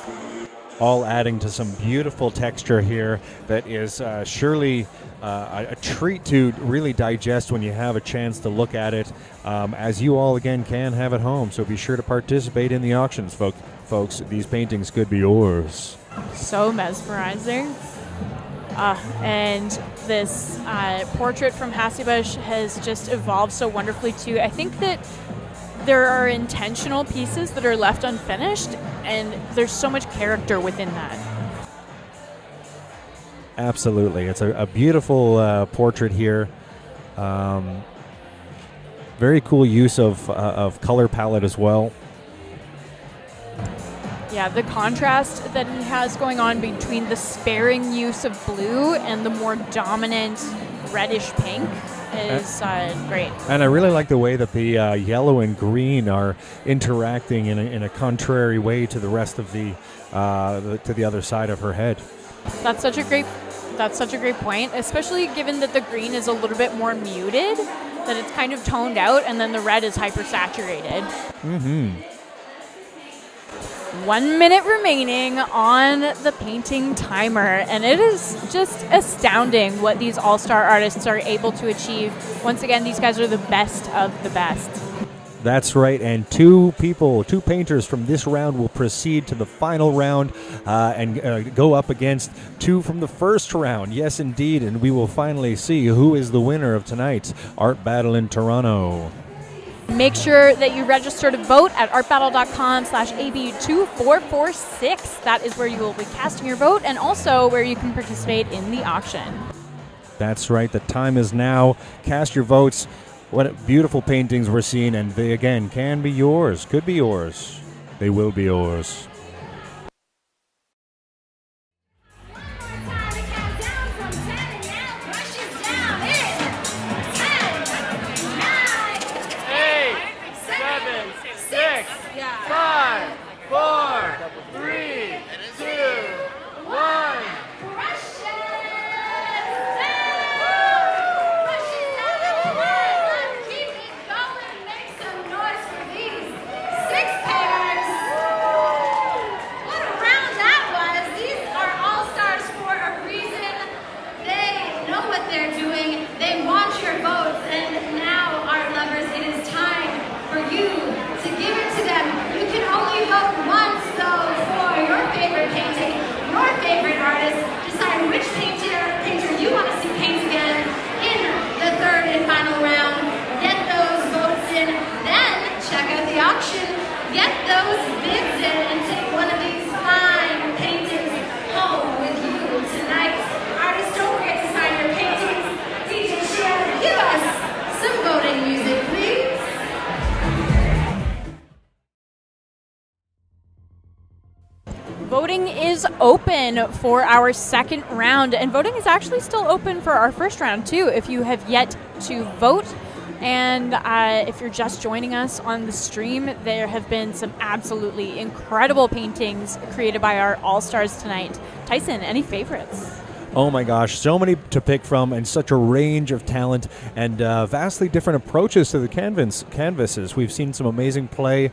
All adding to some beautiful texture here that is surely a treat to really digest when you have a chance to look at it, as you all again can have at home. So be sure to participate in the auctions, folks. These paintings could be yours. So mesmerizing. And this portrait from Hasibush has just evolved so wonderfully too. I think that there are intentional pieces that are left unfinished, and there's so much character within that. Absolutely. It's a beautiful portrait here. Very cool use of color palette as well. Yeah, the contrast that he has going on between the sparing use of blue and the more dominant reddish pink is great. And I really like the way that the yellow and green are interacting in a contrary way to the rest of the to the other side of her head. That's such a great point, especially given that the green is a little bit more muted. that it's kind of toned out, and then the red is hyper-saturated. 1 minute remaining on the painting timer, and it is just astounding what these all-star artists are able to achieve. Once again, these guys are the best of the best. That's right, and two painters from this round will proceed to the final round and go up against two from the first round. Yes, indeed, and we will finally see who is the winner of tonight's art battle in Toronto. Make sure that you register to vote at artbattle.com/AB2446. That is where you will be casting your vote, and also where you can participate in the auction. That's right, the time is now. Cast your votes. What beautiful paintings we're seeing, and they, again, can be yours, could be yours. They will be yours. Voting is open for our second round, and voting is actually still open for our first round too if you have yet to vote. And if you're just joining us on the stream, there have been some absolutely incredible paintings created by our all-stars tonight. Tyson, any favorites? Oh my gosh, so many to pick from, and such a range of talent, and vastly different approaches to the canvases. We've seen some amazing play,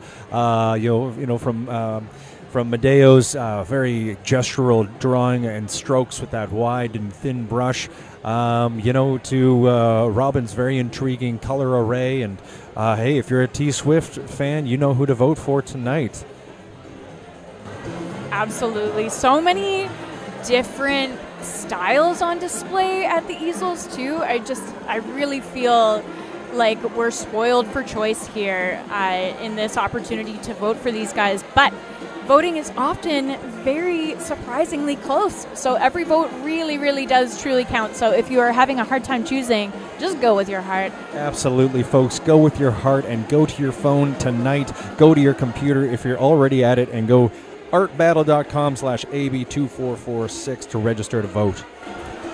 from MEDÄIO's very gestural drawing and strokes with that wide and thin brush, to Robyn's very intriguing color array. And hey, if you're a T Swift fan, you know who to vote for tonight. Absolutely. So many different styles on display at the easels too. I really feel like we're spoiled for choice here in this opportunity to vote for these guys, but voting is often very surprisingly close, so every vote really, really does truly count. So if you are having a hard time choosing, just go with your heart. Absolutely, folks. Go with your heart and go to your phone tonight. Go to your computer if you're already at it, and go artbattle.com/AB2446 to register to vote.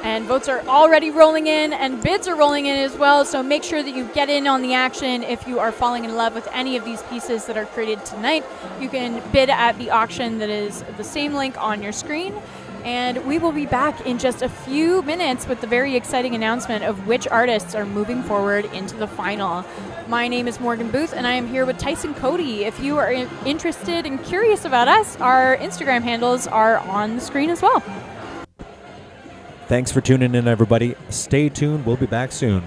And votes are already rolling in, and bids are rolling in as well, so make sure that you get in on the action. If you are falling in love with any of these pieces that are created tonight, you can bid at the auction that is the same link on your screen. And we will be back in just a few minutes with the very exciting announcement of which artists are moving forward into the final. My name is Morgan Booth, and I am here with Tyson Cody. If you are interested and curious about us, our Instagram handles are on the screen as well. Thanks for tuning in, everybody. Stay tuned. We'll be back soon.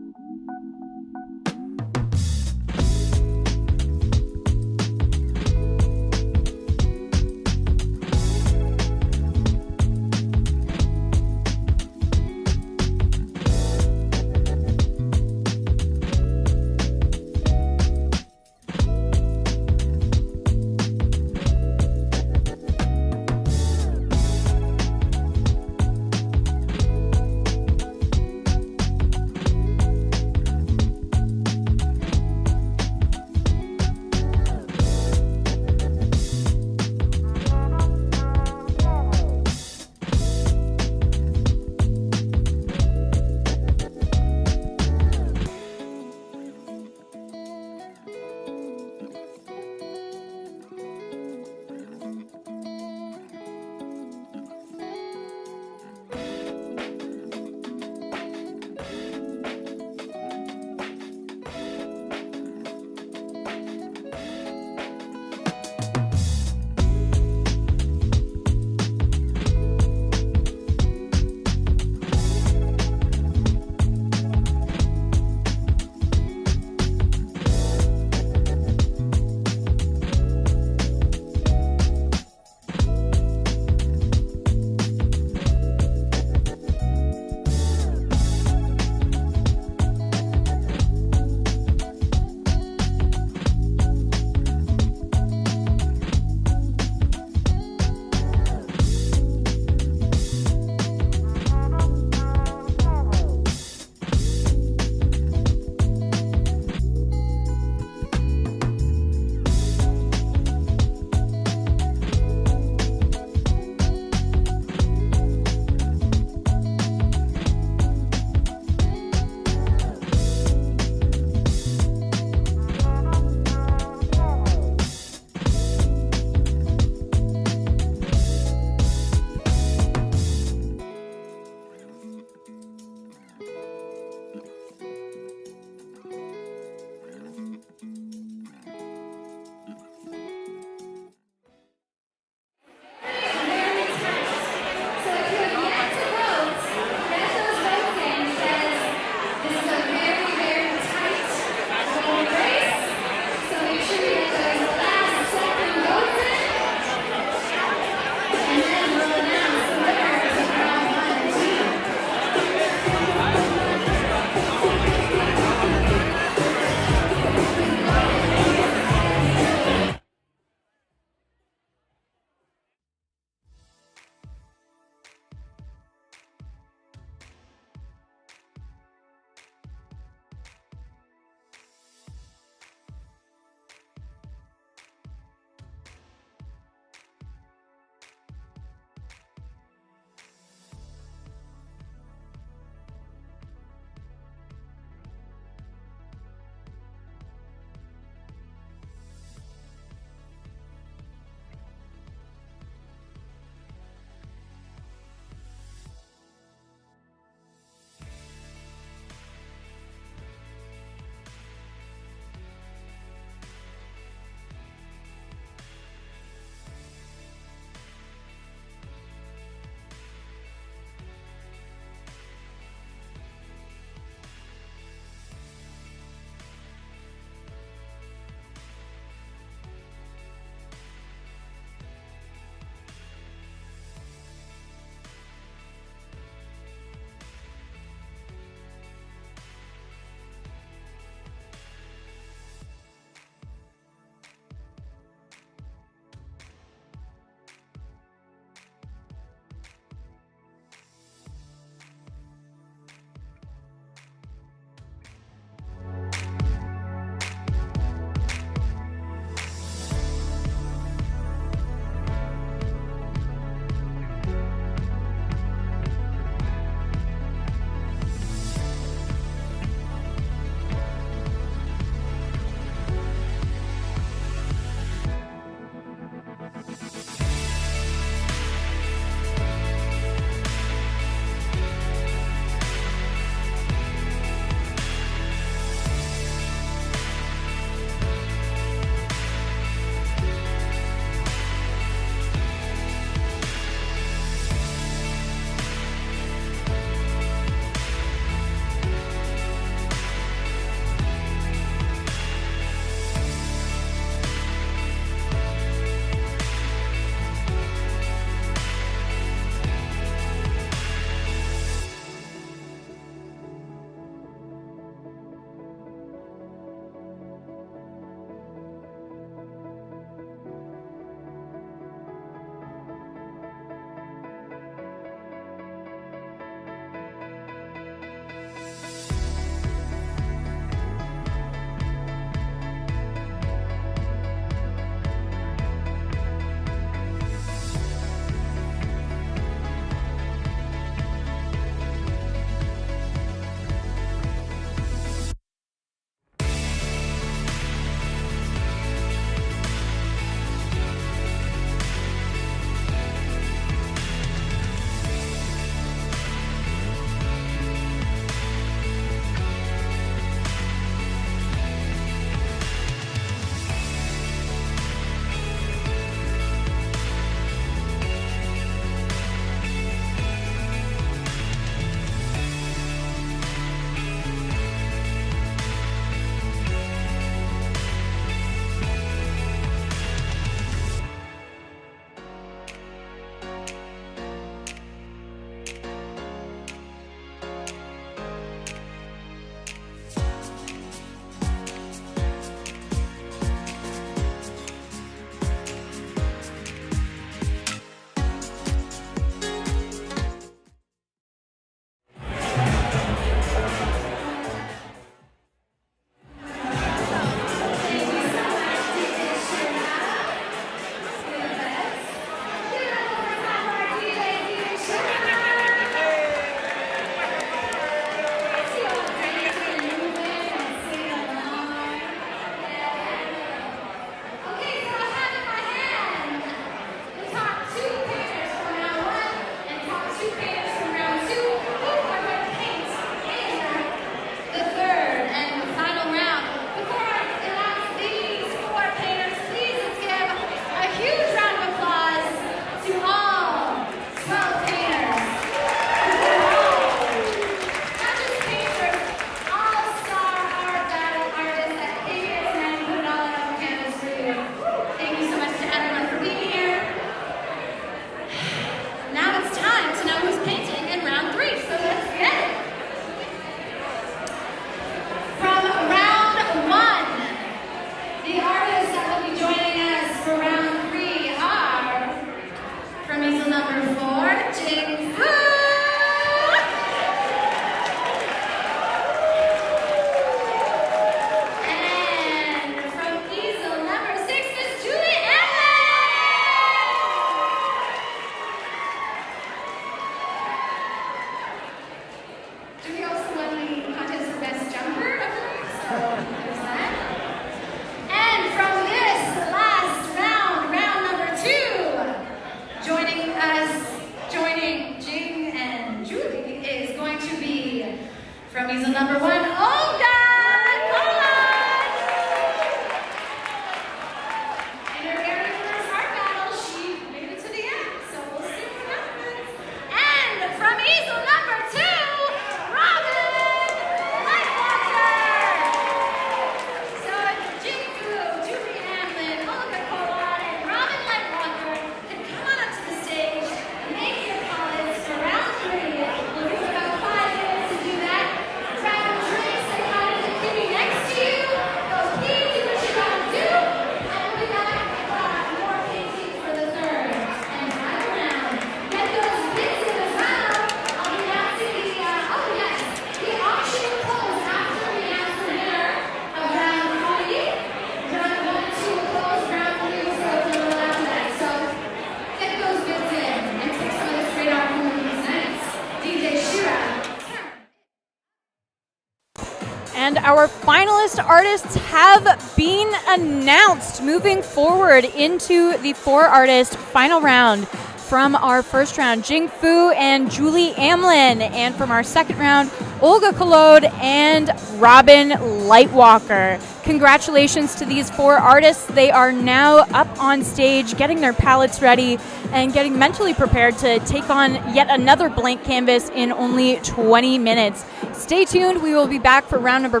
artists have been announced moving forward into the 4-artist final round. From our first round, Jing Fu and Julie Amlin. And from our second round, Olga Kholod and Robyn Lightwalker. Congratulations to these 4 artists. They are now up on stage, getting their palettes ready and getting mentally prepared to take on yet another blank canvas in only 20 minutes. Stay tuned. We will be back for round number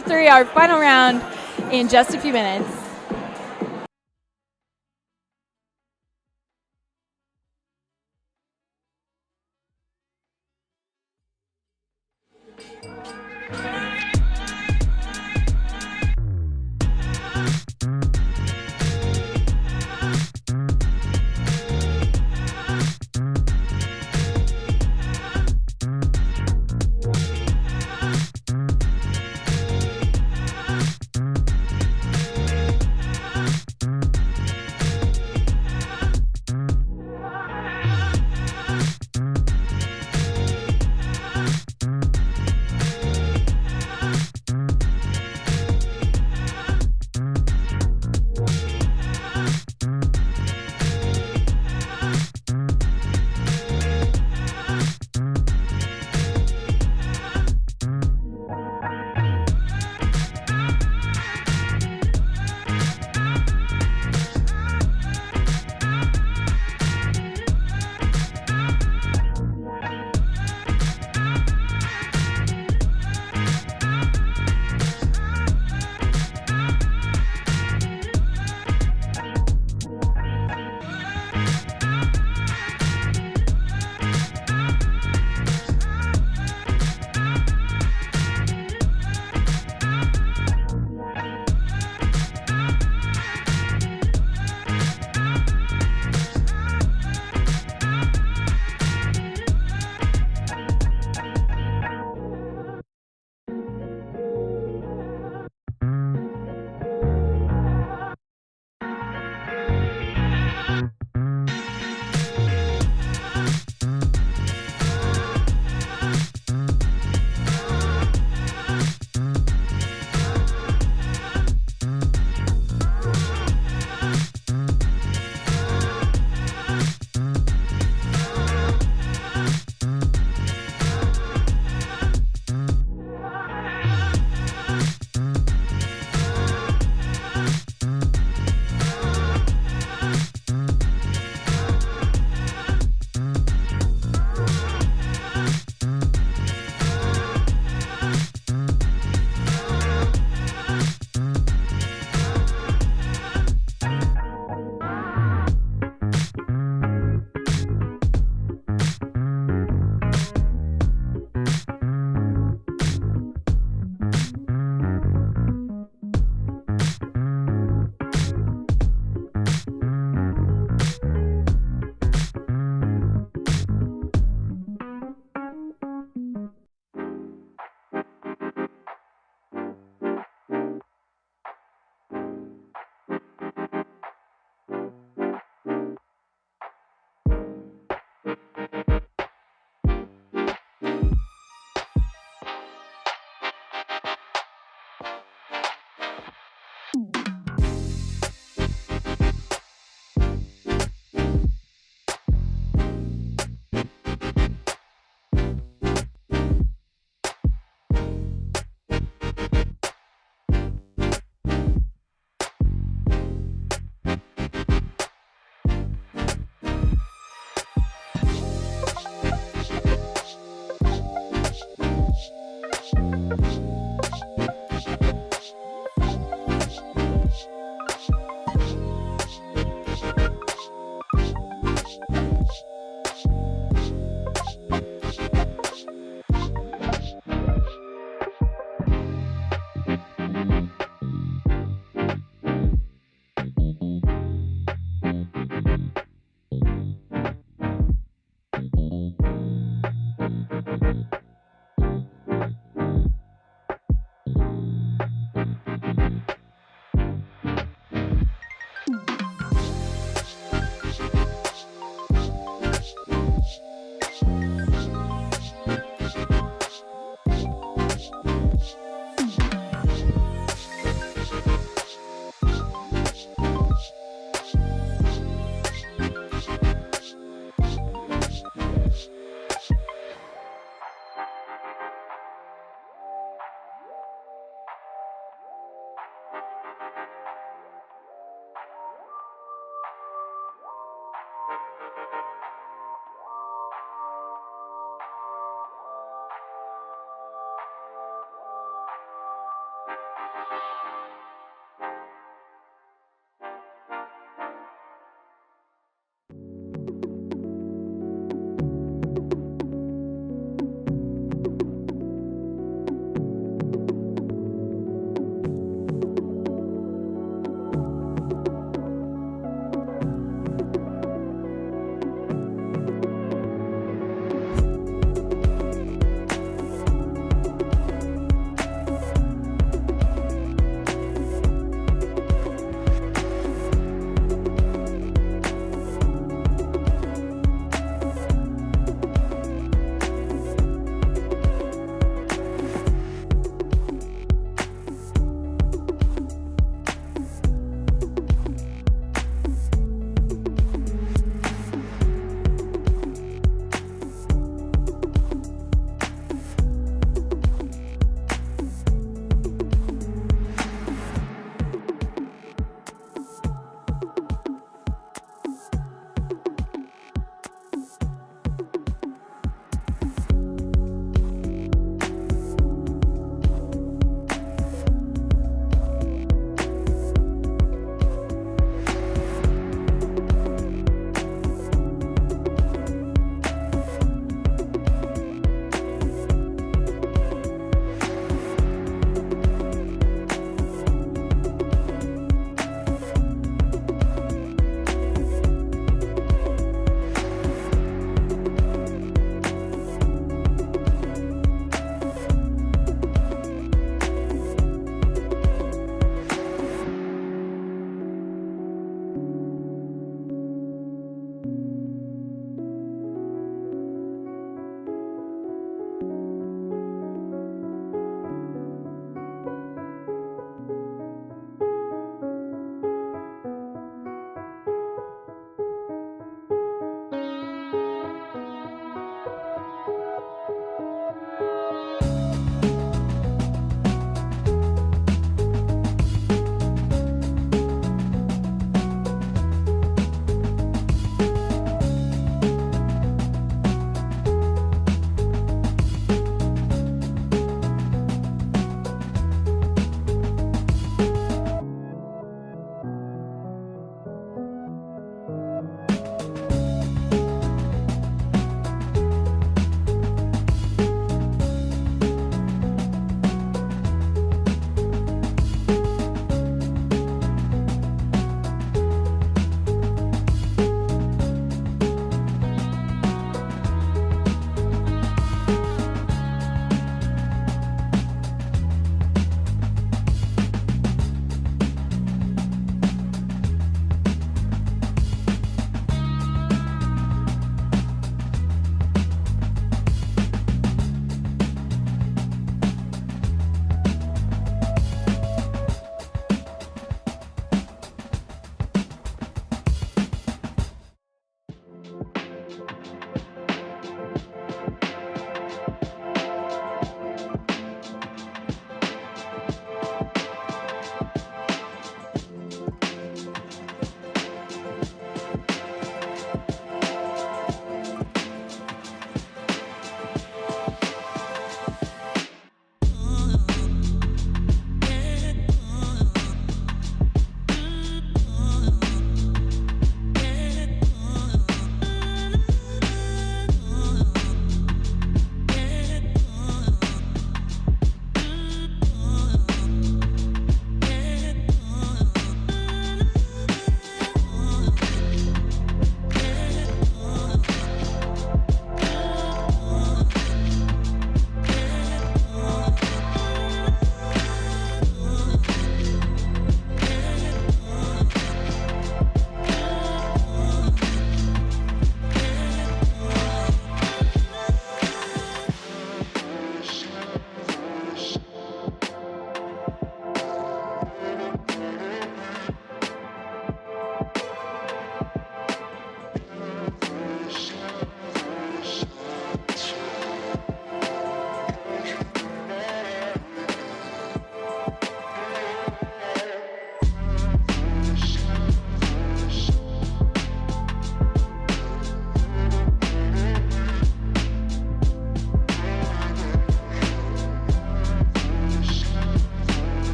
3, our final round, in just a few minutes.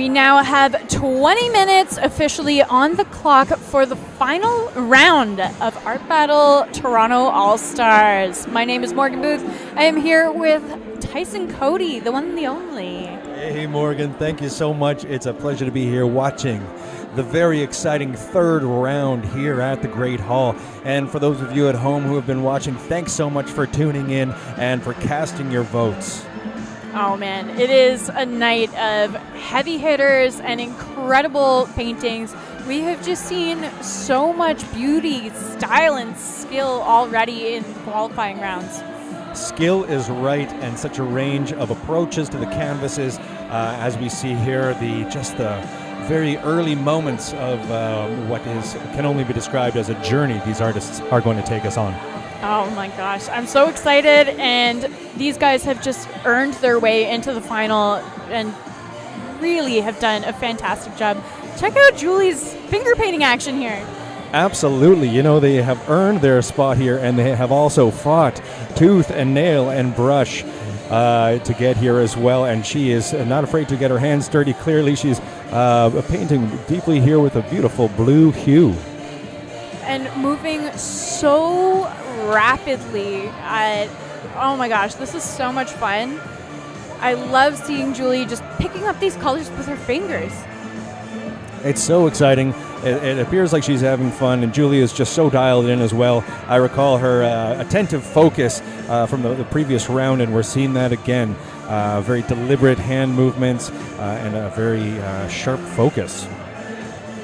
We now have 20 minutes officially on the clock for the final round of Art Battle Toronto All-Stars. My name is Morgan Booth. I am here with Tyson Cody, the one and the only. Hey, Morgan, thank you so much. It's a pleasure to be here watching the very exciting third round here at the Great Hall. And for those of you at home who have been watching, thanks so much for tuning in and for casting your votes. Oh man, it is a night of heavy hitters and incredible paintings. We have just seen so much beauty, style, and skill already in qualifying rounds. Skill is right, and such a range of approaches to the canvases, as we see here, the very early moments of can only be described as a journey these artists are going to take us on. Oh my gosh, I'm so excited, and these guys have just earned their way into the final and really have done a fantastic job. Check out Julie's finger painting action here. Absolutely. You know, they have earned their spot here, and they have also fought tooth and nail and brush to get here as well, and she is not afraid to get her hands dirty. Clearly, she's painting deeply here with a beautiful blue hue. And moving so rapidly. Oh my gosh, this is so much fun. I love seeing Julie just picking up these colors with her fingers. It's so exciting. It appears like she's having fun, and Julie is just so dialed in as well. I recall her attentive focus from the previous round, and we're seeing that again. Very deliberate hand movements and a very sharp focus.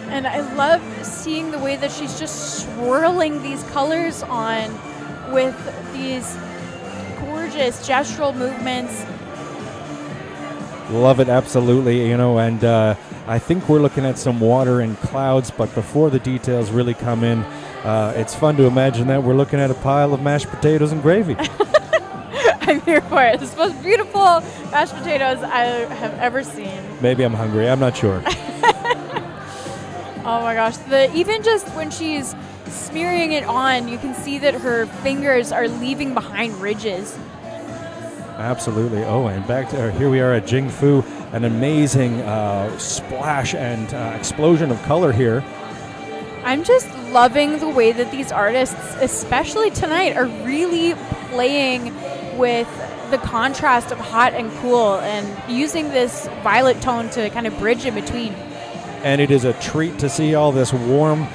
And I love seeing the way that she's just swirling these colors on with these gorgeous gestural movements. Love it, absolutely, you know, and I think we're looking at some water and clouds, but before the details really come in, it's fun to imagine that we're looking at a pile of mashed potatoes and gravy. I'm here for it. It's the most beautiful mashed potatoes I have ever seen. Maybe I'm hungry, I'm not sure. Oh my gosh, even just when she's smearing it on, you can see that her fingers are leaving behind ridges. Absolutely. Oh, and back to here we are at Jing Fu, an amazing splash and explosion of color here. I'm just loving the way that these artists, especially tonight, are really playing with the contrast of hot and cool and using this violet tone to kind of bridge in between. And it is a treat to see all this warm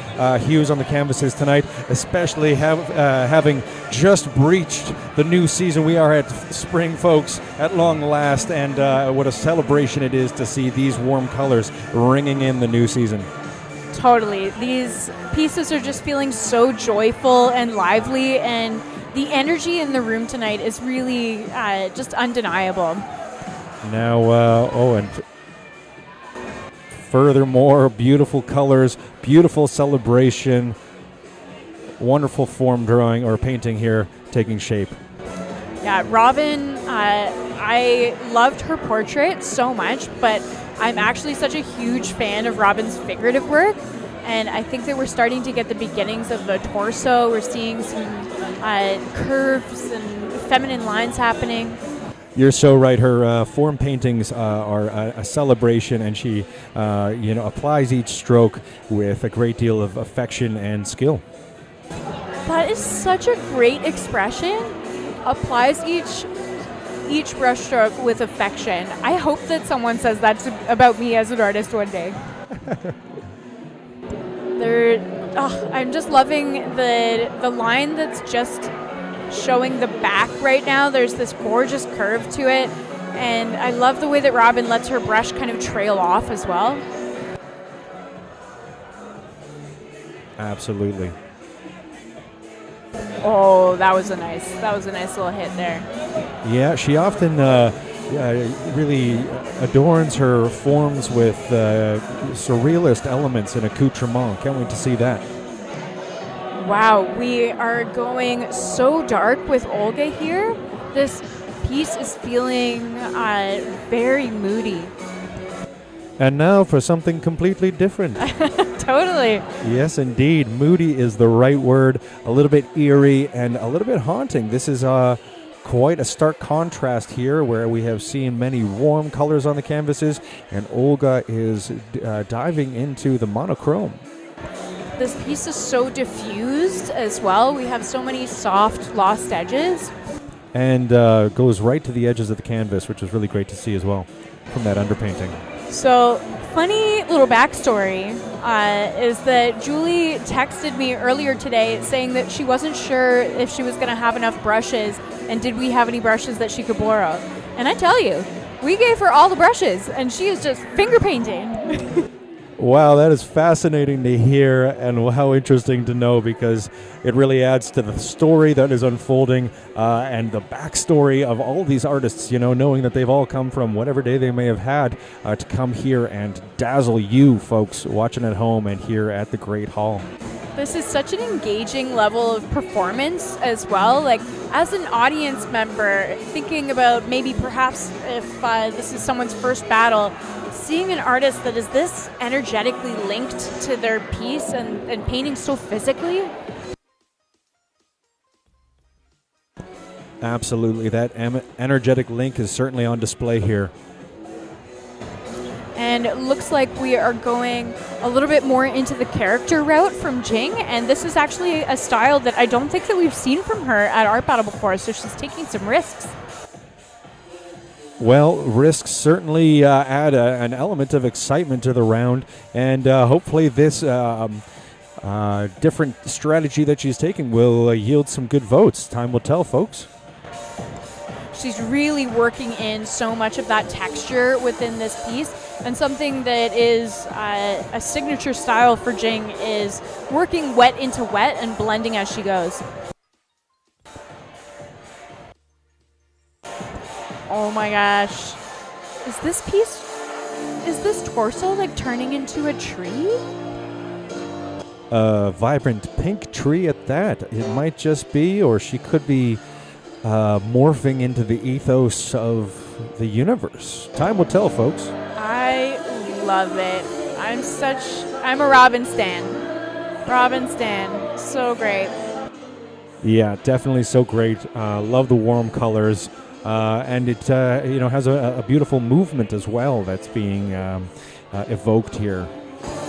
hues on the canvases tonight, especially having just breached the new season. We are at spring, folks, at long last, and what a celebration it is to see these warm colors ringing in the new season. Totally. These pieces are just feeling so joyful and lively, and the energy in the room tonight is really just undeniable. Now, and furthermore, beautiful colors, beautiful celebration, wonderful form drawing or painting here taking shape. Yeah, Robyn, I loved her portrait so much, but I'm actually such a huge fan of Robyn's figurative work, and I think that we're starting to get the beginnings of the torso. We're seeing some curves and feminine lines happening. You're so right. Her form paintings are a celebration, and she, applies each stroke with a great deal of affection and skill. That is such a great expression. Applies each brushstroke with affection. I hope that someone says that about me as an artist one day. I'm just loving the line that's just showing the back right now. There's this gorgeous curve to it, and I love the way that Robyn lets her brush kind of trail off as well. Absolutely. Oh, that was a nice little hit there. Yeah, she often really adorns her forms with surrealist elements and accoutrement. Can't wait to see that. Wow, we are going so dark with Olga here. This piece is feeling very moody. And now for something completely different. Totally. Yes, indeed. Moody is the right word. A little bit eerie and a little bit haunting. This is quite a stark contrast here where we have seen many warm colors on the canvases, and Olga is diving into the monochrome. This piece is so diffused as well. We have so many soft, lost edges. And goes right to the edges of the canvas, which is really great to see as well from that underpainting. So, funny little backstory is that Julie texted me earlier today saying that she wasn't sure if she was going to have enough brushes and did we have any brushes that she could borrow. And I tell you, we gave her all the brushes and she is just finger painting. Wow, that is fascinating to hear and how interesting to know, because it really adds to the story that is unfolding and the backstory of all these artists, you know, knowing that they've all come from whatever day they may have had to come here and dazzle you folks watching at home and here at the Great Hall. This is such an engaging level of performance as well. Like, as an audience member, thinking about maybe perhaps if this is someone's first battle, seeing an artist that is this energetically linked to their piece and painting so physically. Absolutely. That energetic link is certainly on display here. And it looks like we are going a little bit more into the character route from Jing, and this is actually a style that I don't think that we've seen from her at Art Battle before, so she's taking some risks. Well, risks certainly add an element of excitement to the round, and hopefully this different strategy that she's taking will yield some good votes. Time will tell, folks. She's really working in so much of that texture within this piece, and something that is a signature style for Jing is working wet into wet and blending as she goes. Oh my gosh. Is this torso like turning into a tree? A vibrant pink tree at that. It might just be, or she could be morphing into the ethos of the universe. Time will tell, folks. I love it. I'm a Robyn stan. Robyn stan. So great. Yeah, definitely so great. Love the warm colors. And it has a beautiful movement as well that's being evoked here.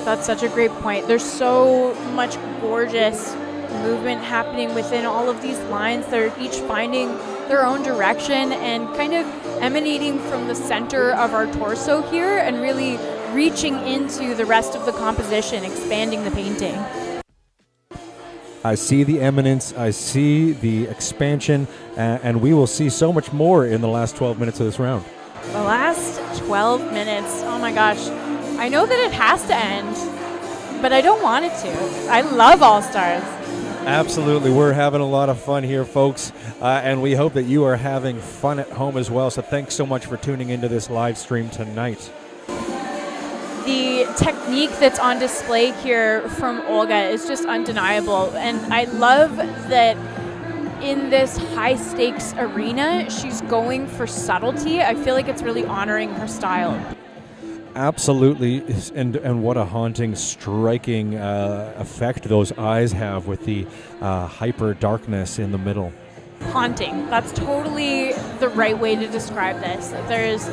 That's such a great point. There's so much gorgeous movement happening within all of these lines. They're each finding their own direction and kind of emanating from the center of our torso here and really reaching into the rest of the composition, expanding the painting. I see the eminence, I see the expansion, and we will see so much more in the last 12 minutes of this round. The last 12 minutes, oh my gosh. I know that it has to end, but I don't want it to. I love All Stars. Absolutely. We're having a lot of fun here, folks, and we hope that you are having fun at home as well. So thanks so much for tuning into this live stream tonight. The technique that's on display here from Olga is just undeniable, and I love that in this high-stakes arena, she's going for subtlety. I feel like it's really honoring her style. Absolutely, and what a haunting, striking effect those eyes have with the hyper darkness in the middle. Haunting. That's totally the right way to describe this. There's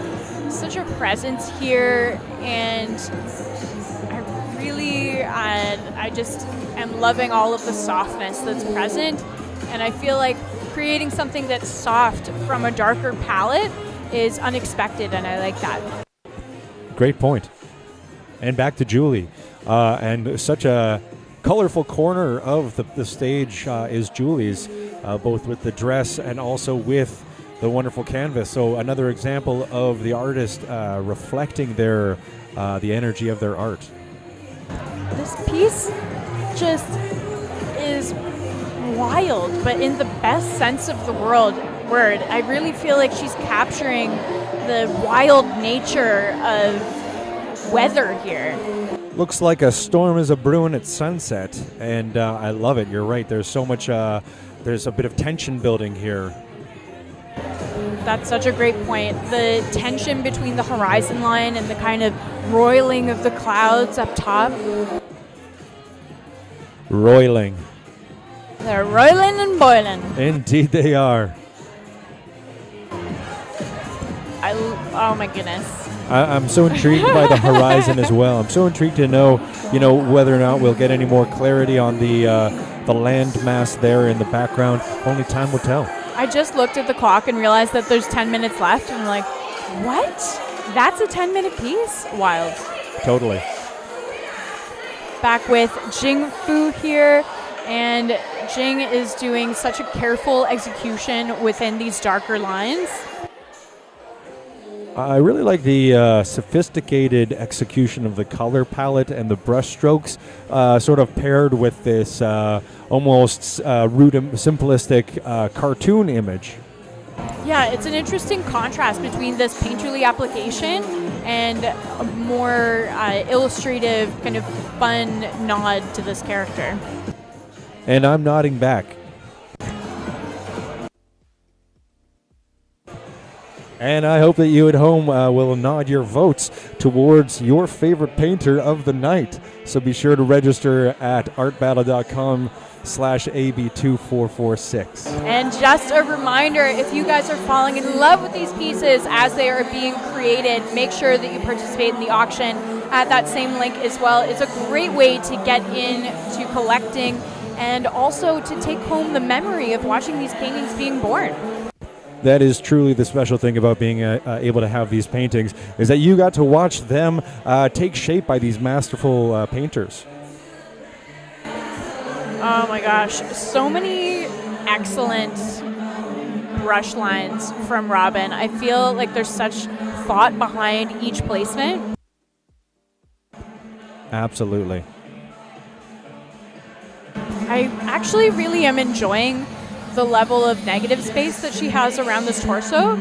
such a presence here, and I just am loving all of the softness that's present, and I feel like creating something that's soft from a darker palette is unexpected, and I like that. Great point. And back to Julie. And such a colorful corner of the stage is Julie's, both with the dress and also with the wonderful canvas. So another example of the artist reflecting the energy of their art. This piece just is wild, but in the best sense of the word. I really feel like she's capturing the wild nature of weather here. Looks like a storm is a-brewing at sunset, and I love it. You're right. There's so much, there's a bit of tension building here. That's such a great point. The tension between the horizon line and the kind of roiling of the clouds up top. Roiling. They're roiling and boiling. Indeed they are. Oh my goodness. I'm so intrigued by the horizon as well. I'm so intrigued to know, whether or not we'll get any more clarity on the land mass there in the background. Only time will tell. I just looked at the clock and realized that there's 10 minutes left, and I'm like, what? That's a 10-minute piece? Wild. Totally. Back with Jing Fu here, and Jing is doing such a careful execution within these darker lines. I really like the sophisticated execution of the color palette and the brush strokes, sort of paired with this almost rude and simplistic cartoon image. Yeah, it's an interesting contrast between this painterly application and a more illustrative, kind of fun nod to this character. And I'm nodding back. And I hope that you at home will nod your votes towards your favorite painter of the night. So be sure to register at artbattle.com/AB2446. And just a reminder, if you guys are falling in love with these pieces as they are being created, make sure that you participate in the auction at that same link as well. It's a great way to get into collecting and also to take home the memory of watching these paintings being born. That is truly the special thing about being able to have these paintings, is that you got to watch them take shape by these masterful painters. Oh my gosh, so many excellent brush lines from Robyn. I feel like there's such thought behind each placement. Absolutely. I actually really am enjoying the level of negative space that she has around this torso,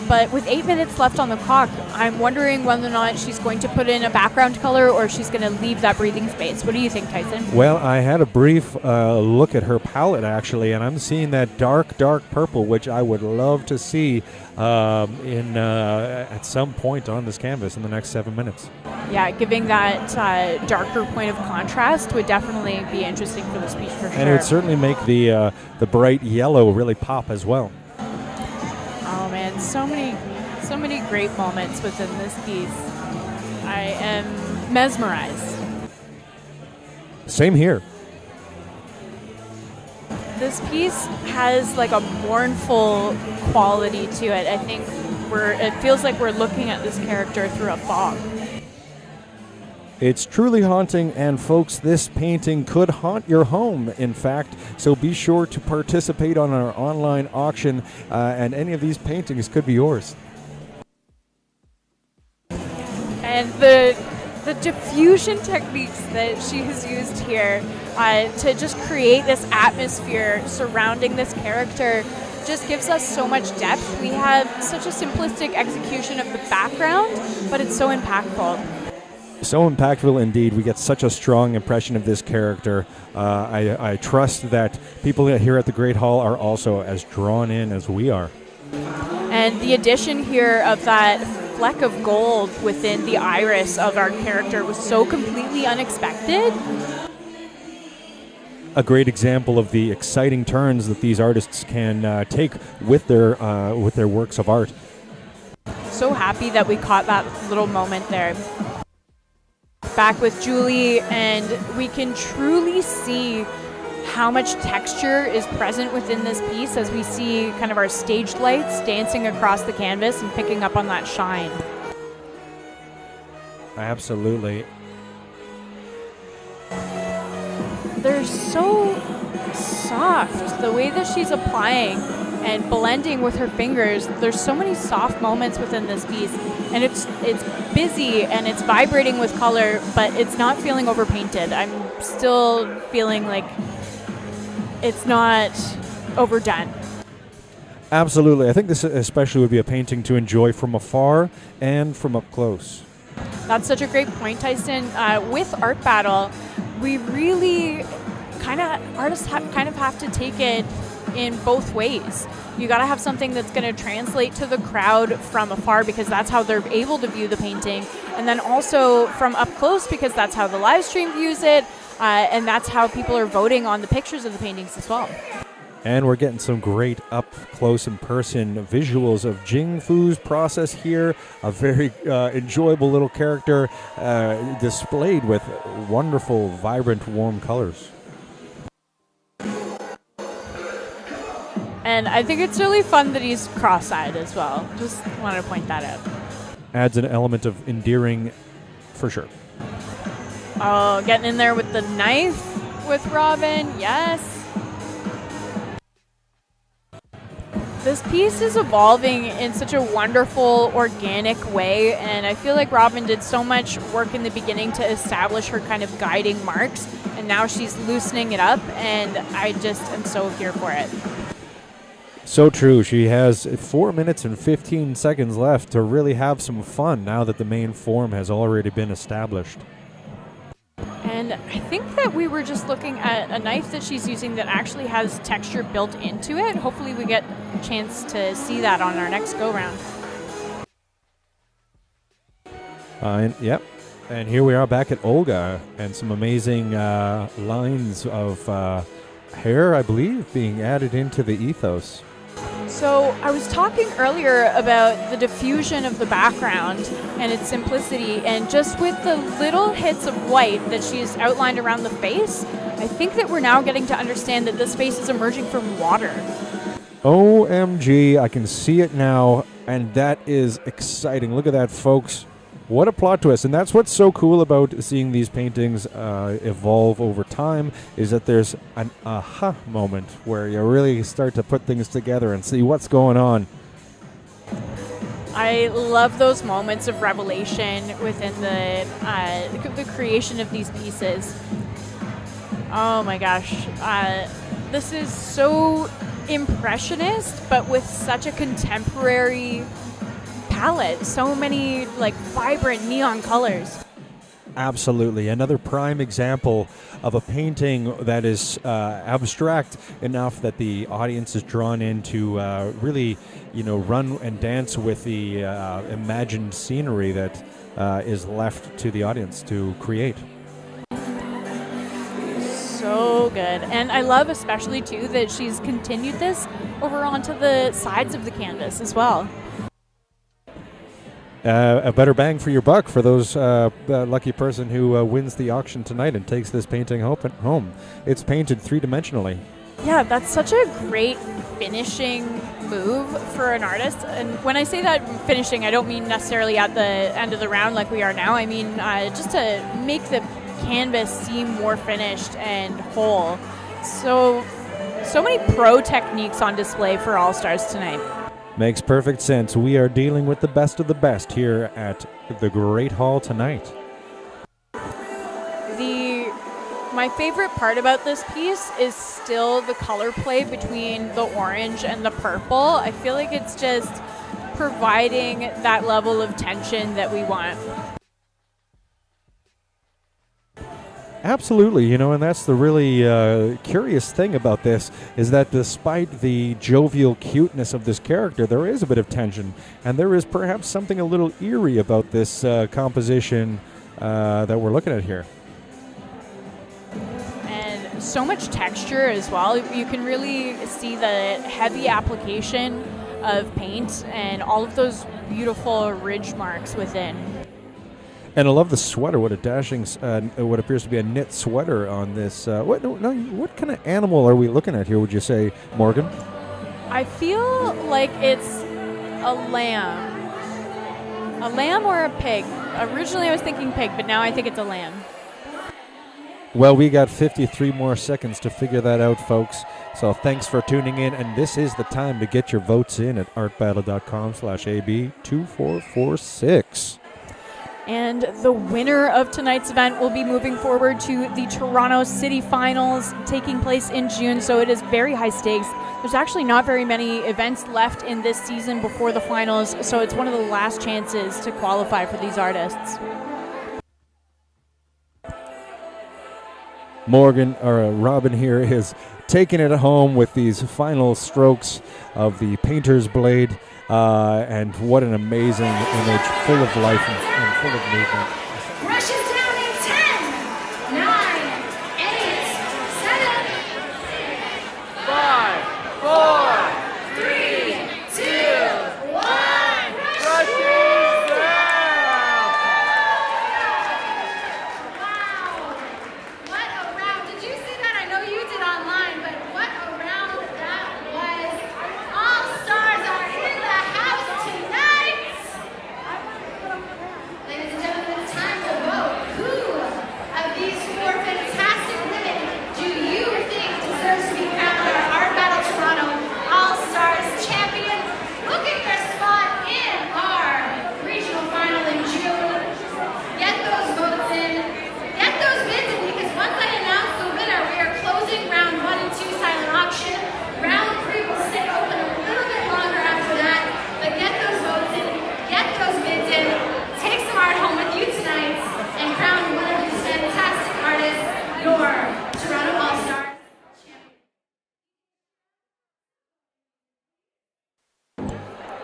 but with 8 minutes left on the clock, I'm wondering whether or not she's going to put in a background color or she's going to leave that breathing space. What do you think, Tyson? Well, I had a brief look at her palette, actually, and I'm seeing that dark purple, which I would love to see at some point on this canvas in the next 7 minutes. Yeah, giving that darker point of contrast would definitely be interesting for this piece for sure. And it would certainly make the bright yellow really pop as well. Oh man, so many great moments within this piece. I am mesmerized. Same here. This piece has like a mournful quality to it. I think it feels like we're looking at this character through a fog. It's truly haunting, and folks, this painting could haunt your home, in fact, so be sure to participate on our online auction, and any of these paintings could be yours. And the diffusion techniques that she has used here to just create this atmosphere surrounding this character just gives us so much depth. We have such a simplistic execution of the background, but it's so impactful. So impactful indeed. We get such a strong impression of this character. I trust that people here at the Great Hall are also as drawn in as we are. And the addition here of that fleck of gold within the iris of our character was so completely unexpected. A great example of the exciting turns that these artists can take with their works of art. So happy that we caught that little moment there. Back with Julie, and we can truly see how much texture is present within this piece as we see kind of our staged lights dancing across the canvas and picking up on that shine. Absolutely. They're so soft, the way that she's applying and blending with her fingers. There's so many soft moments within this piece, and it's busy and it's vibrating with color, but it's not feeling overpainted. I'm still feeling like it's not overdone. Absolutely. I think this especially would be a painting to enjoy from afar and from up close. That's such a great point, Tyson. With Art Battle, we really artists kind of have to take it in both ways. You got to have something that's going to translate to the crowd from afar, because that's how they're able to view the painting, and then also from up close, because that's how the live stream views it, and that's how people are voting on the pictures of the paintings as well. And we're getting some great up close and person visuals of Jing Fu's process here. A very enjoyable little character displayed with wonderful, vibrant, warm colors. And I think it's really fun that he's cross-eyed as well. Just wanted to point that out. Adds an element of endearing for sure. Oh, getting in there with the knife with Robyn. Yes. This piece is evolving in such a wonderful, organic way, and I feel like Robyn did so much work in the beginning to establish her kind of guiding marks, and now she's loosening it up, and I just am so here for it. So true. She has 4 minutes and 15 seconds left to really have some fun now that the main form has already been established. And I think that we were just looking at a knife that she's using that actually has texture built into it. Hopefully we get a chance to see that on our next go-round. Yep. And here we are back at Olga, and some amazing lines of hair, I believe, being added into the ethos. So I was talking earlier about the diffusion of the background and its simplicity, and just with the little hits of white that she's outlined around the face, I think that we're now getting to understand that this face is emerging from water. OMG, I can see it now, and that is exciting. Look at that, folks. What a plot twist. And that's what's so cool about seeing these paintings evolve over time, is that there's an aha moment where you really start to put things together and see what's going on. I love those moments of revelation within the creation of these pieces. Oh my gosh. This is so impressionist, but with such a contemporary palette. So many like vibrant neon colors. Absolutely. Another prime example of a painting that is abstract enough that the audience is drawn in to really, run and dance with the imagined scenery that is left to the audience to create. So good. And I love especially too that she's continued this over onto the sides of the canvas as well. A better bang for your buck for those lucky person who wins the auction tonight and takes this painting home. It's painted three-dimensionally. Yeah, that's such a great finishing move for an artist. And when I say that finishing, I don't mean necessarily at the end of the round like we are now. I mean just to make the canvas seem more finished and whole. So many pro techniques on display for All-Stars tonight. Makes perfect sense. We are dealing with the best of the best here at the Great Hall tonight. My favorite part about this piece is still the color play between the orange and the purple. I feel like it's just providing that level of tension that we want. Absolutely, and that's the really curious thing about this, is that despite the jovial cuteness of this character, there is a bit of tension, and there is perhaps something a little eerie about this composition that we're looking at here. And so much texture as well. You can really see the heavy application of paint and all of those beautiful ridge marks within. And I love the sweater. What a dashing, what appears to be a knit sweater on this. What kind of animal are we looking at here, would you say, Morgan? I feel like it's a lamb. A lamb or a pig. Originally I was thinking pig, but now I think it's a lamb. Well, we got 53 more seconds to figure that out, folks. So thanks for tuning in, and this is the time to get your votes in at artbattle.com/AB2446. And the winner of tonight's event will be moving forward to the Toronto City Finals taking place in June, so it is very high stakes. There's actually not very many events left in this season before the finals, so it's one of the last chances to qualify for these artists. Robyn here is taking it home with these final strokes of the painter's blade. And what an amazing image, full of life and full of movement. Rushes down in 10, 9, 8, 7, 5,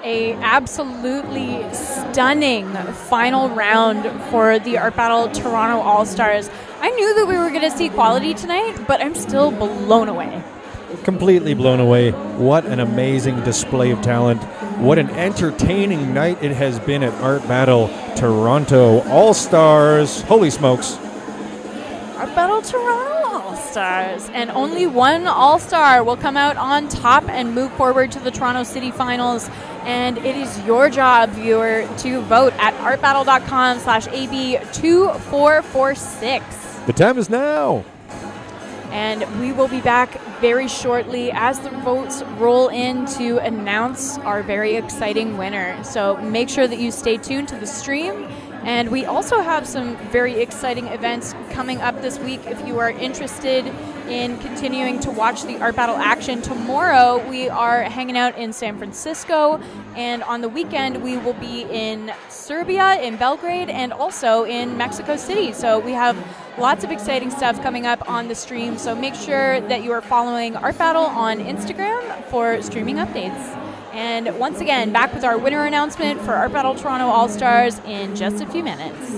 a absolutely stunning final round for the Art Battle Toronto All-Stars. I knew that we were going to see quality tonight, but I'm still blown away. Completely blown away. What an amazing display of talent. What an entertaining night it has been at Art Battle Toronto All-Stars. Holy smokes. Art Battle Toronto All-Stars. And only one All-Star will come out on top and move forward to the Toronto City Finals. And it is your job, viewer, to vote at artbattle.com/AB2446. The time is now. And we will be back very shortly as the votes roll in to announce our very exciting winner. So make sure that you stay tuned to the stream. And we also have some very exciting events coming up this week. If you are interested in continuing to watch the Art Battle action, tomorrow we are hanging out in San Francisco, and on the weekend we will be in Serbia, in Belgrade, and also in Mexico City. So we have lots of exciting stuff coming up on the stream, so make sure that you are following Art Battle on Instagram for streaming updates. And once again, back with our winner announcement for Art Battle Toronto All-Stars in just a few minutes.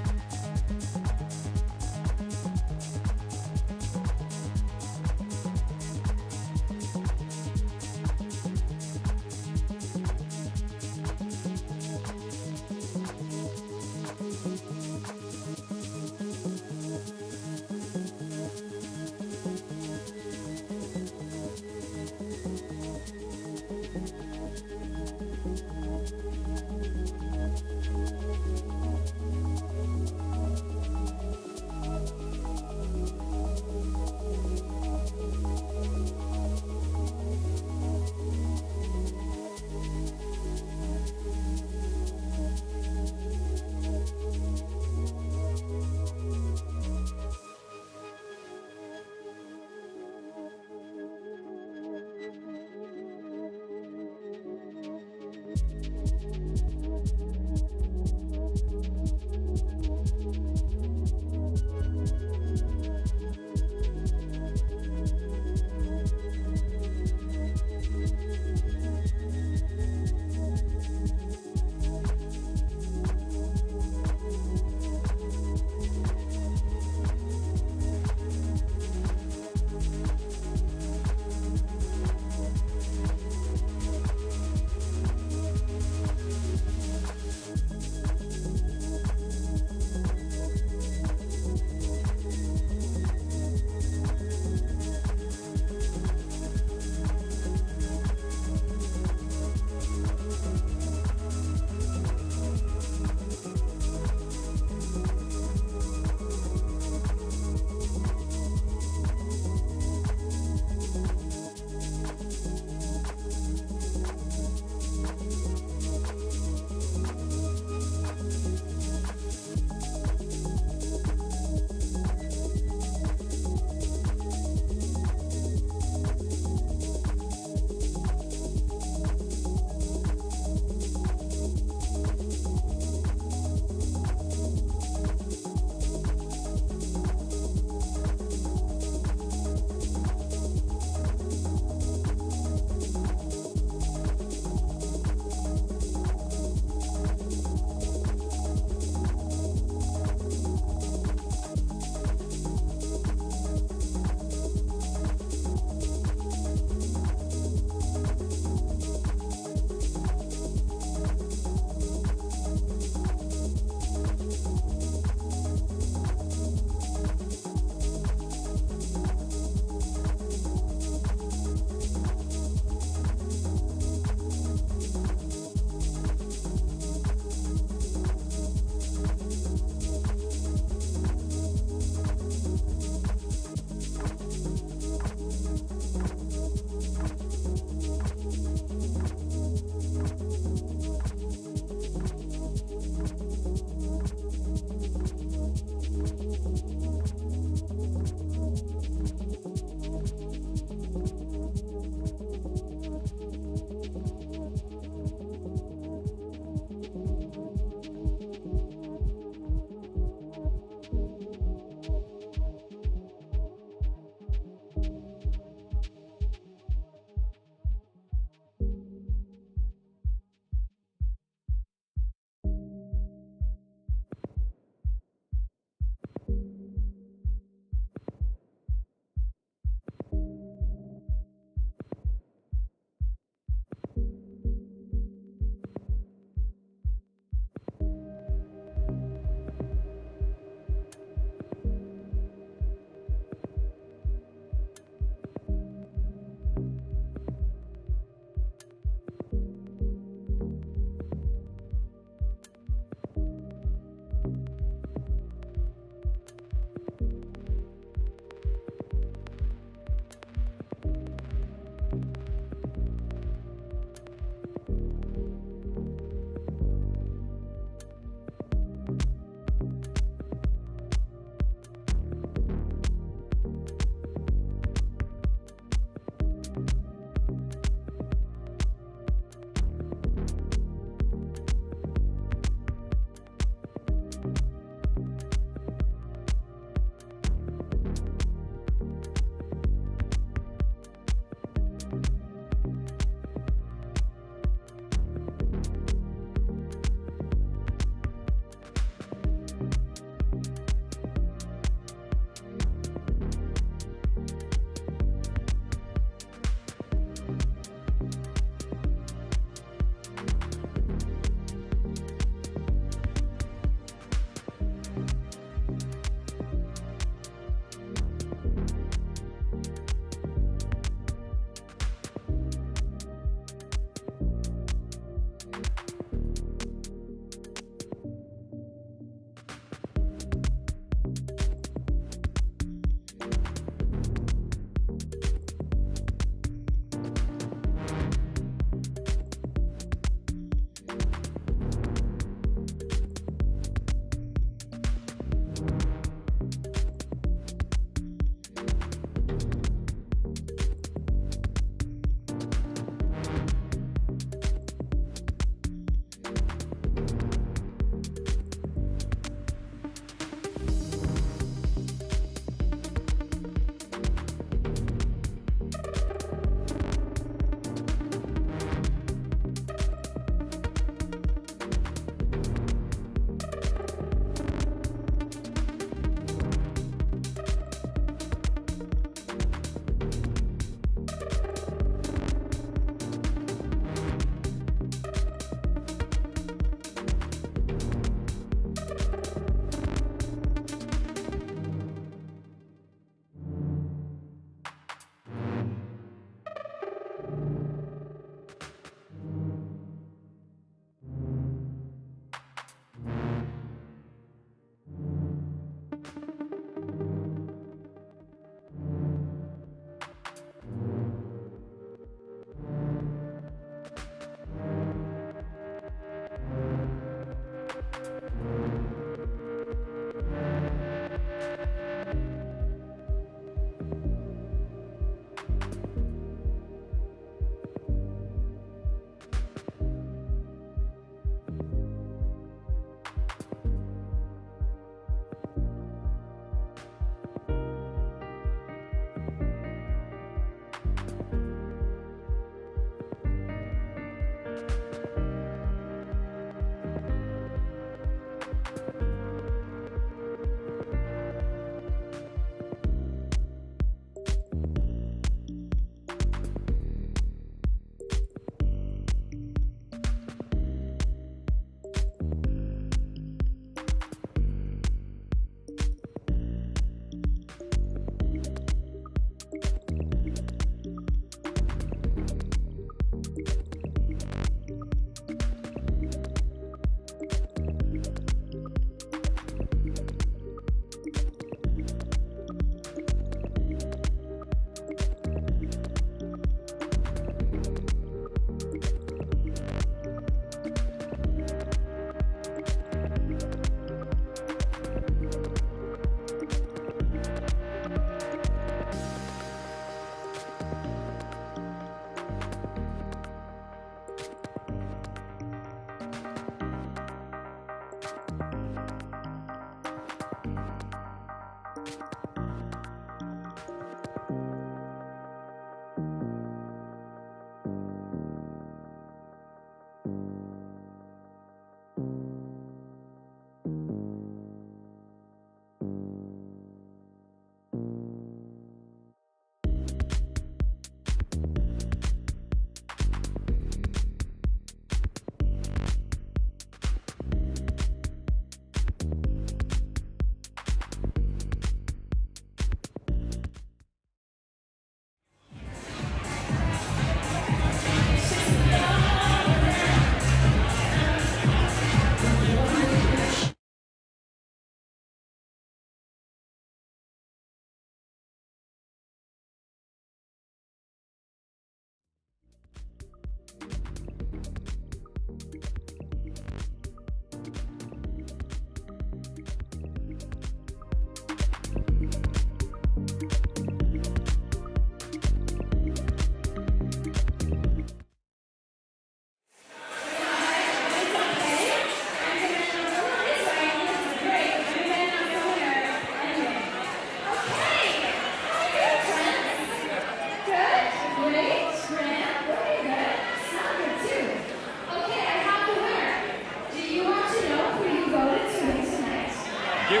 you.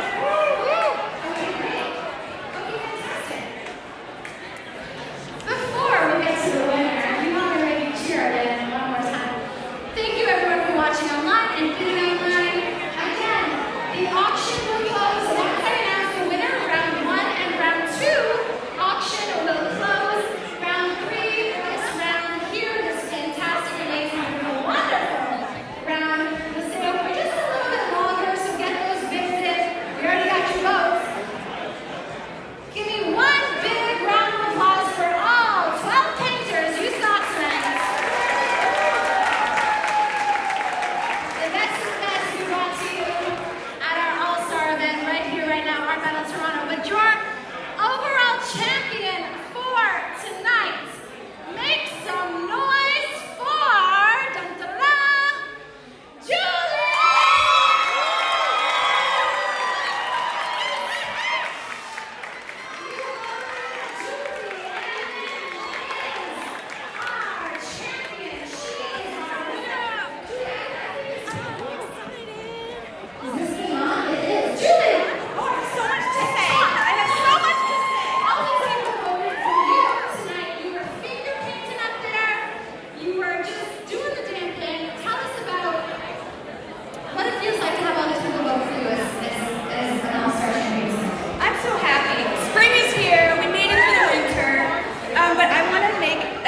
Before we get to the winner, we want to make you cheer again one more time. Thank you everyone for watching online and bidding online. Again, the auction will close once I announce the winner. Round 1 and round 2 auction will close. Round 3, this round here, this fantastic, amazing, wonderful round will stay open just a little bit longer, so get those bids in. We already got your votes. Give me one big round of applause for all 12 painters you saw tonight. The best of the best we brought to you at our All-Star event right here, right now, Art Battle Toronto. But your overall champion for tonight, make some noise for Julie!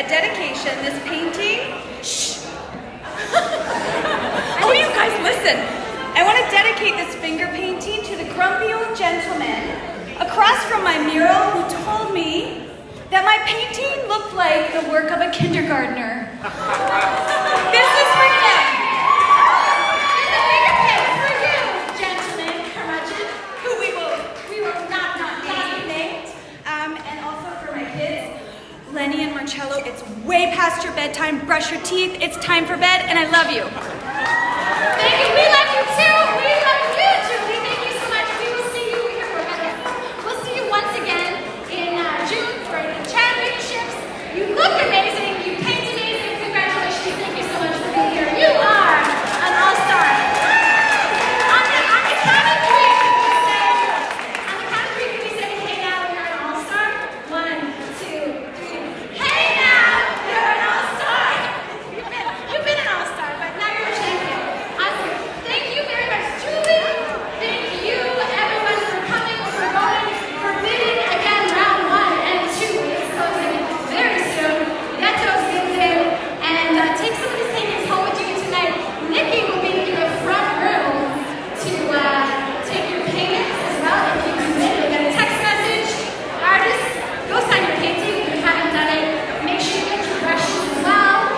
Dedication, this painting. Shh. Oh, you guys, listen. I want to dedicate this finger painting to the grumpy old gentleman across from my mural who told me that my painting looked like the work of a kindergartner. This is for him. And the finger paint for you, gentlemen, curmudgeon, Who we will not name. And also for my kids, Lenny and Marcello, it's way past your bedtime. Brush your teeth. It's time for bed, and I love you. Thank you. We love you too. We love you, Julie. Thank you so much. We will see you here. We'll see you once again in June for the championships. You look amazing. You paint amazing. Congratulations. Thank you so much for being here. You are an all-star. On the count of 3, can we say, hey now, you're an all-star? 1, 2, 3. Hey now, you're an all-star. You've been an all-star, but now you're a champion. Awesome. Thank you very much, Julie. Thank you, everyone, for coming, for voting, for bidding. Again, round 1 and 2 is closing very soon. Get those bids in and take some of these paintings home with you tonight. Nikki will be in the front room to take your paintings as well. If you submit, you'll get a text message. Artists, go sign your painting if you haven't done it. Make sure you get your brushes as well.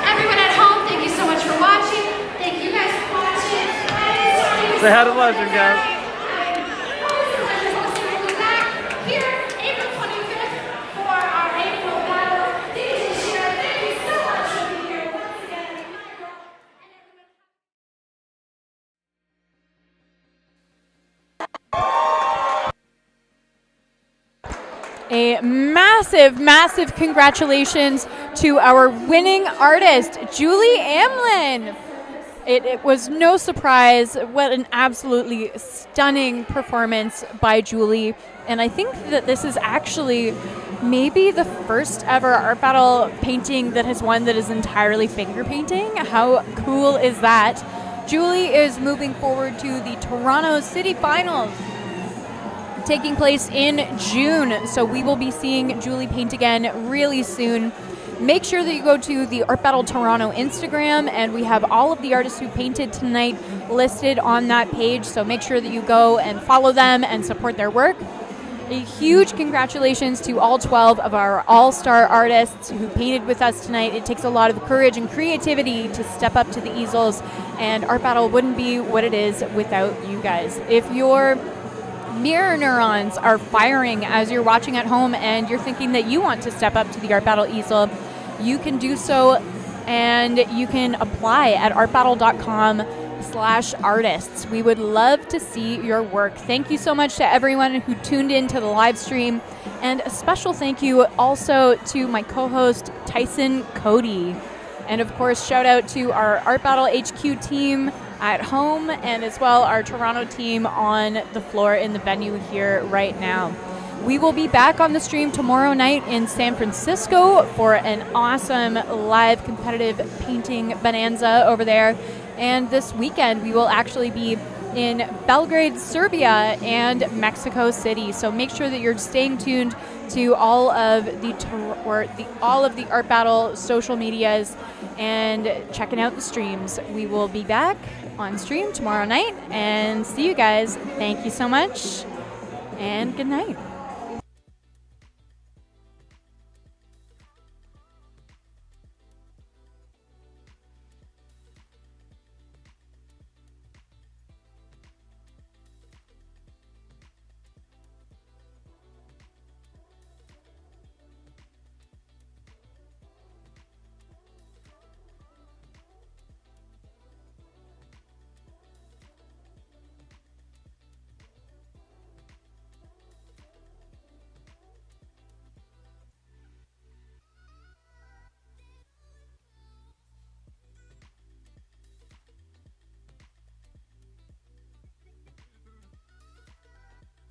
Everyone at home, thank you so much for watching. Thank you guys for watching. Say hi to Legend, guys. We'll be back here April 25th for our April battle. DJ Sheer, thank you so much for being here once again. A massive, massive congratulations to our winning artist, Julie Amlin. It was no surprise. What an absolutely stunning performance by Julie. And I think that this is actually maybe the first ever art battle painting that has won that is entirely finger painting. How cool is that? Julie is moving forward to the Toronto City Finals, taking place in June. So we will be seeing Julie paint again really soon. Make sure that you go to the Art Battle Toronto Instagram, and we have all of the artists who painted tonight listed on that page. So make sure that you go and follow them and support their work. A huge congratulations to all 12 of our all-star artists who painted with us tonight. It takes a lot of courage and creativity to step up to the easels, and Art Battle wouldn't be what it is without you guys. If your mirror neurons are firing as you're watching at home and you're thinking that you want to step up to the Art Battle easel, you can do so, and you can apply at artbattle.com/artists. We would love to see your work. Thank you so much to everyone who tuned in to the live stream, and a special thank you also to my co-host Tyson Cody. And of course, shout out to our Art Battle HQ team, at home, and as well our Toronto team on the floor in the venue here right now. We will be back on the stream tomorrow night in San Francisco for an awesome live competitive painting bonanza over there. And this weekend we will actually be in Belgrade, Serbia, and Mexico City. So make sure that you're staying tuned to all of the Art Battle social medias and checking out the streams. We will be back on stream tomorrow night and see you guys. Thank you so much and good night.